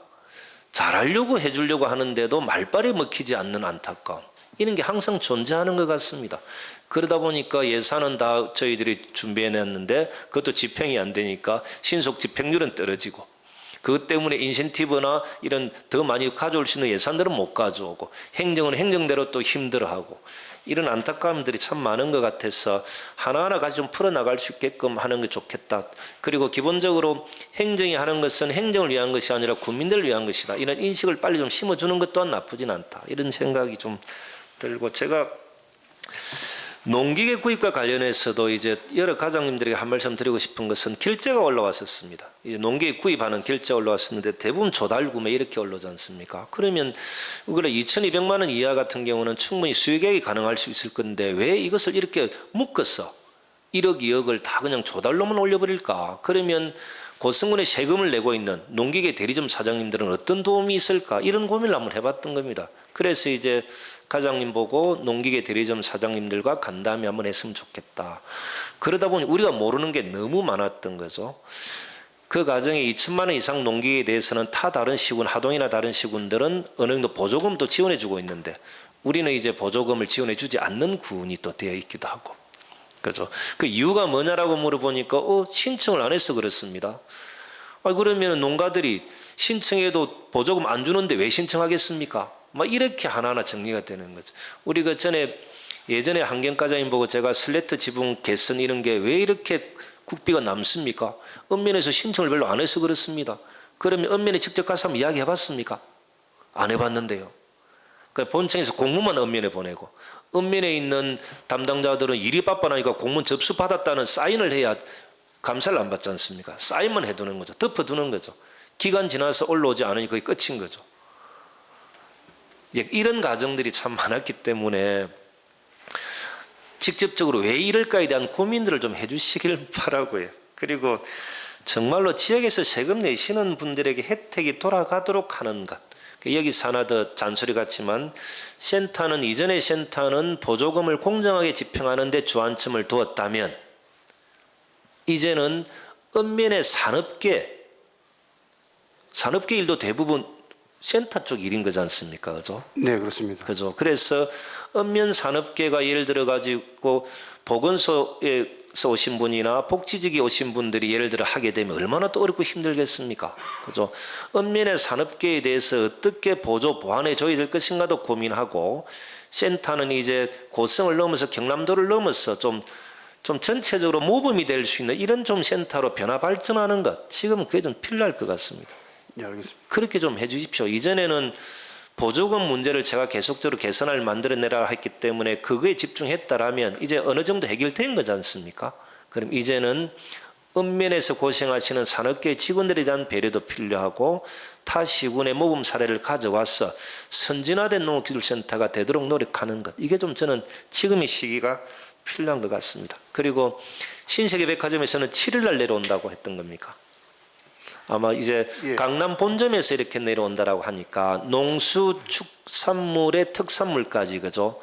잘하려고 해주려고 하는데도 말빨이 먹히지 않는 안타까움. 이런 게 항상 존재하는 것 같습니다. 그러다 보니까 예산은 다 저희들이 준비해냈는데 그것도 집행이 안 되니까 신속 집행률은 떨어지고 그것 때문에 인센티브나 이런 더 많이 가져올 수 있는 예산들은 못 가져오고 행정은 행정대로 또 힘들어하고 이런 안타까움들이 참 많은 것 같아서 하나하나 같이 좀 풀어나갈 수 있게끔 하는 게 좋겠다. 그리고 기본적으로 행정이 하는 것은 행정을 위한 것이 아니라 국민들을 위한 것이다. 이런 인식을 빨리 좀 심어주는 것 또한 나쁘진 않다. 이런 생각이 좀 들고 제가 농기계 구입과 관련해서도 이제 여러 가장님들에게 한 말씀 드리고 싶은 것은 결제가 올라왔었습니다. 이제 농기계 구입하는 결제가 올라왔었는데 대부분 조달 구매 이렇게 올라오지 않습니까? 그러면 그래 2,200만 원 이하 같은 경우는 충분히 수익액이 가능할 수 있을 건데 왜 이것을 이렇게 묶었어? 1억, 2억을 다 그냥 조달로만 올려버릴까? 그러면 고성군에 세금을 내고 있는 농기계 대리점 사장님들은 어떤 도움이 있을까? 이런 고민을 한번 해봤던 겁니다. 그래서 이제 가장님 보고 농기계 대리점 사장님들과 간담회 한번 했으면 좋겠다. 그러다 보니 우리가 모르는 게 너무 많았던 거죠. 그 가정에 2천만 원 이상 농기계에 대해서는 타 다른 시군, 하동이나 다른 시군들은 어느 정도 보조금도 지원해 주고 있는데 우리는 이제 보조금을 지원해 주지 않는 구분이 또 되어 있기도 하고. 그죠? 그 이유가 뭐냐라고 물어보니까 신청을 안 해서 그렇습니다. 그러면 농가들이 신청해도 보조금 안 주는데 왜 신청하겠습니까? 막 이렇게 하나하나 정리가 되는 거죠. 우리 그 전에 예전에 한경과장님 보고 제가 슬래트 지붕 개선 이런 게 왜 이렇게 국비가 남습니까? 읍면에서 신청을 별로 안 해서 그렇습니다. 그러면 읍면에 직접 가서 한번 이야기 해봤습니까? 안 해봤는데요. 그러니까 본청에서 공문만 읍면에 보내고 읍면에 있는 담당자들은 일이 바빠나니까 공문 접수 받았다는 사인을 해야 감사를 안 받지 않습니까? 사인만 해두는 거죠. 덮어두는 거죠. 기간 지나서 올라오지 않으니 거의 끝인 거죠. 이런 가정들이 참 많았기 때문에 직접적으로 왜 이럴까에 대한 고민들을 좀 해주시길 바라고요. 그리고 정말로 지역에서 세금 내시는 분들에게 혜택이 돌아가도록 하는 것. 여기서 하나 더 잔소리 같지만 센터는 이전의 센터는 보조금을 공정하게 집행하는 데 주안점을 두었다면 이제는 읍면의 산업계 일도 대부분 센터 쪽 일인 거지 않습니까? 그죠? 네, 그렇습니다. 그죠? 그래서 읍면 산업계가 예를 들어 가지고 보건소에서 오신 분이나 복지직에 오신 분들이 예를 들어 하게 되면 얼마나 또 어렵고 힘들겠습니까? 그죠? 읍면의 산업계에 대해서 어떻게 보조 보완해 줘야 될 것인가도 고민하고 센터는 이제 고성을 넘어서 경남도를 넘어서 좀 전체적으로 모범이 될 수 있는 이런 좀 센터로 변화 발전하는 것 지금 그게 좀 필요할 것 같습니다. 네, 알겠습니다. 그렇게 좀 해주십시오. 이전에는 보조금 문제를 제가 계속적으로 개선을 만들어내라 했기 때문에 그거에 집중했다라면 이제 어느 정도 해결된 거지 않습니까? 그럼 이제는 읍면에서 고생하시는 산업계 직원들에 대한 배려도 필요하고 타 시군의 모범 사례를 가져와서 선진화된 농업기술센터가 되도록 노력하는 것. 이게 좀 저는 지금 이 시기가 필요한 것 같습니다. 그리고 신세계백화점에서는 7일 날 내려온다고 했던 겁니까? 아마 이제 강남 본점에서 이렇게 내려온다라고 하니까 농수축산물의 특산물까지 그죠?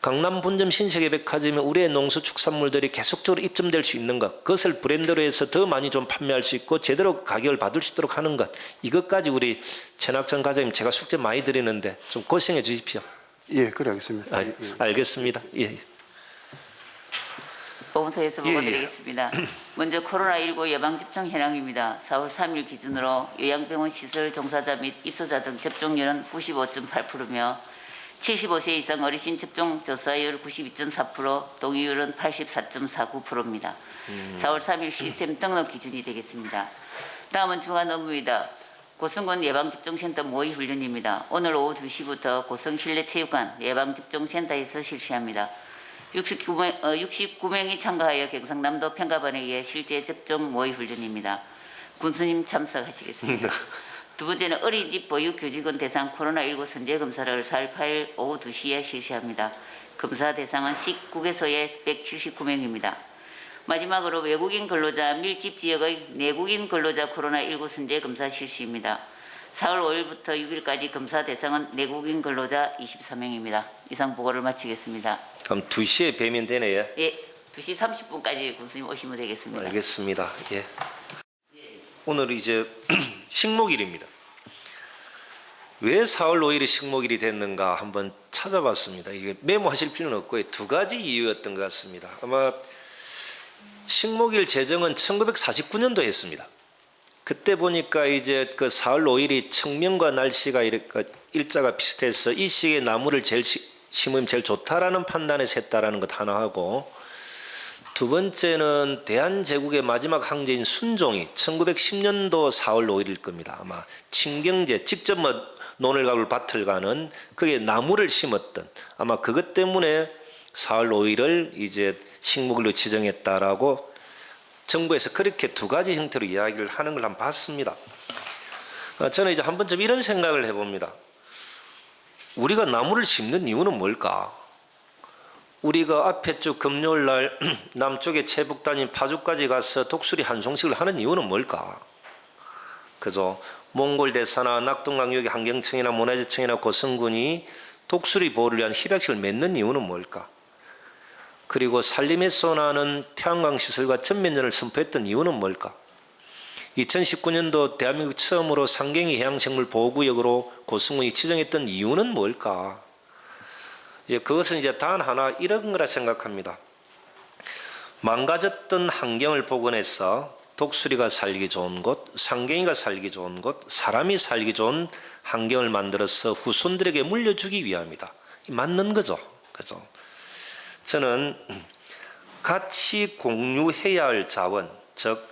강남 본점 신세계백화점에 우리의 농수축산물들이 계속적으로 입점될 수 있는 것, 그것을 브랜드로 해서 더 많이 좀 판매할 수 있고 제대로 가격을 받을 수 있도록 하는 것, 이것까지 우리 전학전 과장님 제가 숙제 많이 드리는데 좀 고생해 주십시오. 예, 그래 알겠습니다. 알겠습니다. 예. 보건소에서 보고드리겠습니다. 먼저 코로나19 예방접종 현황입니다. 4월 3일 기준으로 요양병원 시설 종사자 및 입소자 등 접종률은 95.8%며 75세 이상 어르신 접종 조사율 92.4%, 동의율은 84.49%입니다. 4월 3일 시스템 등록 기준이 되겠습니다. 다음은 중간 업무입니다. 고성군 예방접종센터 모의훈련입니다. 오늘 오후 2시부터 고성 실내체육관 예방접종센터에서 실시합니다. 69명이 참가하여 경상남도 평가반에 의해 실제 접종 모의훈련입니다. 군수님 참석하시겠습니다. 두 번째는 어린이집 보육교직원 대상 코로나19 선제검사를 4월 8일 오후 2시에 실시합니다. 검사 대상은 19개소의 179명입니다. 마지막으로 외국인 근로자 밀집 지역의 내국인 근로자 코로나19 선제검사 실시입니다. 4월 5일부터 6일까지 검사 대상은 내국인 근로자 24명입니다. 이상 보고를 마치겠습니다. 그럼 2시에 뵈면 되네요. 예, 2시 30분까지 군수님 오시면 되겠습니다. 알겠습니다. 예. 오늘 이제 식목일입니다. 왜 4월 5일이 식목일이 됐는가 한번 찾아봤습니다. 이게 메모하실 필요는 없고 두 가지 이유였던 것 같습니다. 아마 식목일 제정은 1949년도에 했습니다. 그때 보니까 이제 그 4월 5일이 청명과 날씨가 이렇게 일자가 비슷해서 이 시기에 나무를 심으면 제일 좋다라는 판단에서 했다라는 것 하나 하고, 두 번째는 대한제국의 마지막 황제인 순종이 1910년도 4월 5일일 겁니다. 아마 친경제 직접 논을 가고 밭을 가는 그게 나무를 심었던, 아마 그것 때문에 4월 5일을 이제 식목일로 지정했다라고 정부에서 그렇게 두 가지 형태로 이야기를 하는 걸 한번 봤습니다. 저는 이제 한 번쯤 이런 생각을 해봅니다. 우리가 나무를 심는 이유는 뭘까? 우리가 앞에 쭉 금요일 날 남쪽에 체북단인 파주까지 가서 독수리 한 송식을 하는 이유는 뭘까? 그죠? 몽골 대사나 낙동강역의 환경청이나 문화재청이나 고성군이 독수리 보호를 위한 협약식을 맺는 이유는 뭘까? 그리고 산림에서 나는 태양광 시설과 전면전을 선포했던 이유는 뭘까? 2019년도 대한민국 처음으로 상경이 해양생물보호구역으로 고성군이 지정했던 이유는 뭘까? 그것은 이제 단 하나 이런 거라 생각합니다. 망가졌던 환경을 복원해서 독수리가 살기 좋은 곳, 상경이가 살기 좋은 곳, 사람이 살기 좋은 환경을 만들어서 후손들에게 물려주기 위함이다. 맞는 거죠. 그죠? 저는 같이 공유해야 할 자원, 즉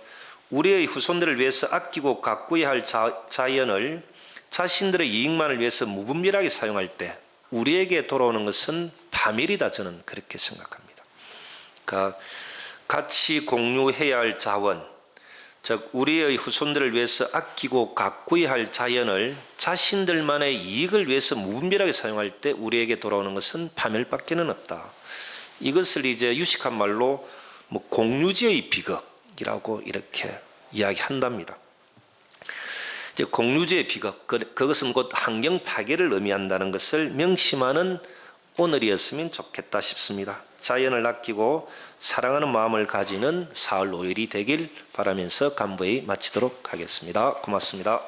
우리의 후손들을 위해서 아끼고 가꾸어야 할 자연을 자신들의 이익만을 위해서 무분별하게 사용할 때 우리에게 돌아오는 것은 파멸이다. 저는 그렇게 생각합니다. 그러니까 같이 공유해야 할 자원, 즉 우리의 후손들을 위해서 아끼고 가꾸어야 할 자연을 자신들만의 이익을 위해서 무분별하게 사용할 때 우리에게 돌아오는 것은 파멸밖에는 없다. 이것을 이제 유식한 말로 공유지의 비극이라고 이렇게 이야기한답니다. 이제 공유지의 비극, 그것은 곧 환경 파괴를 의미한다는 것을 명심하는 오늘이었으면 좋겠다 싶습니다. 자연을 아끼고 사랑하는 마음을 가지는 4월 5일이 되길 바라면서 간부회의 마치도록 하겠습니다. 고맙습니다.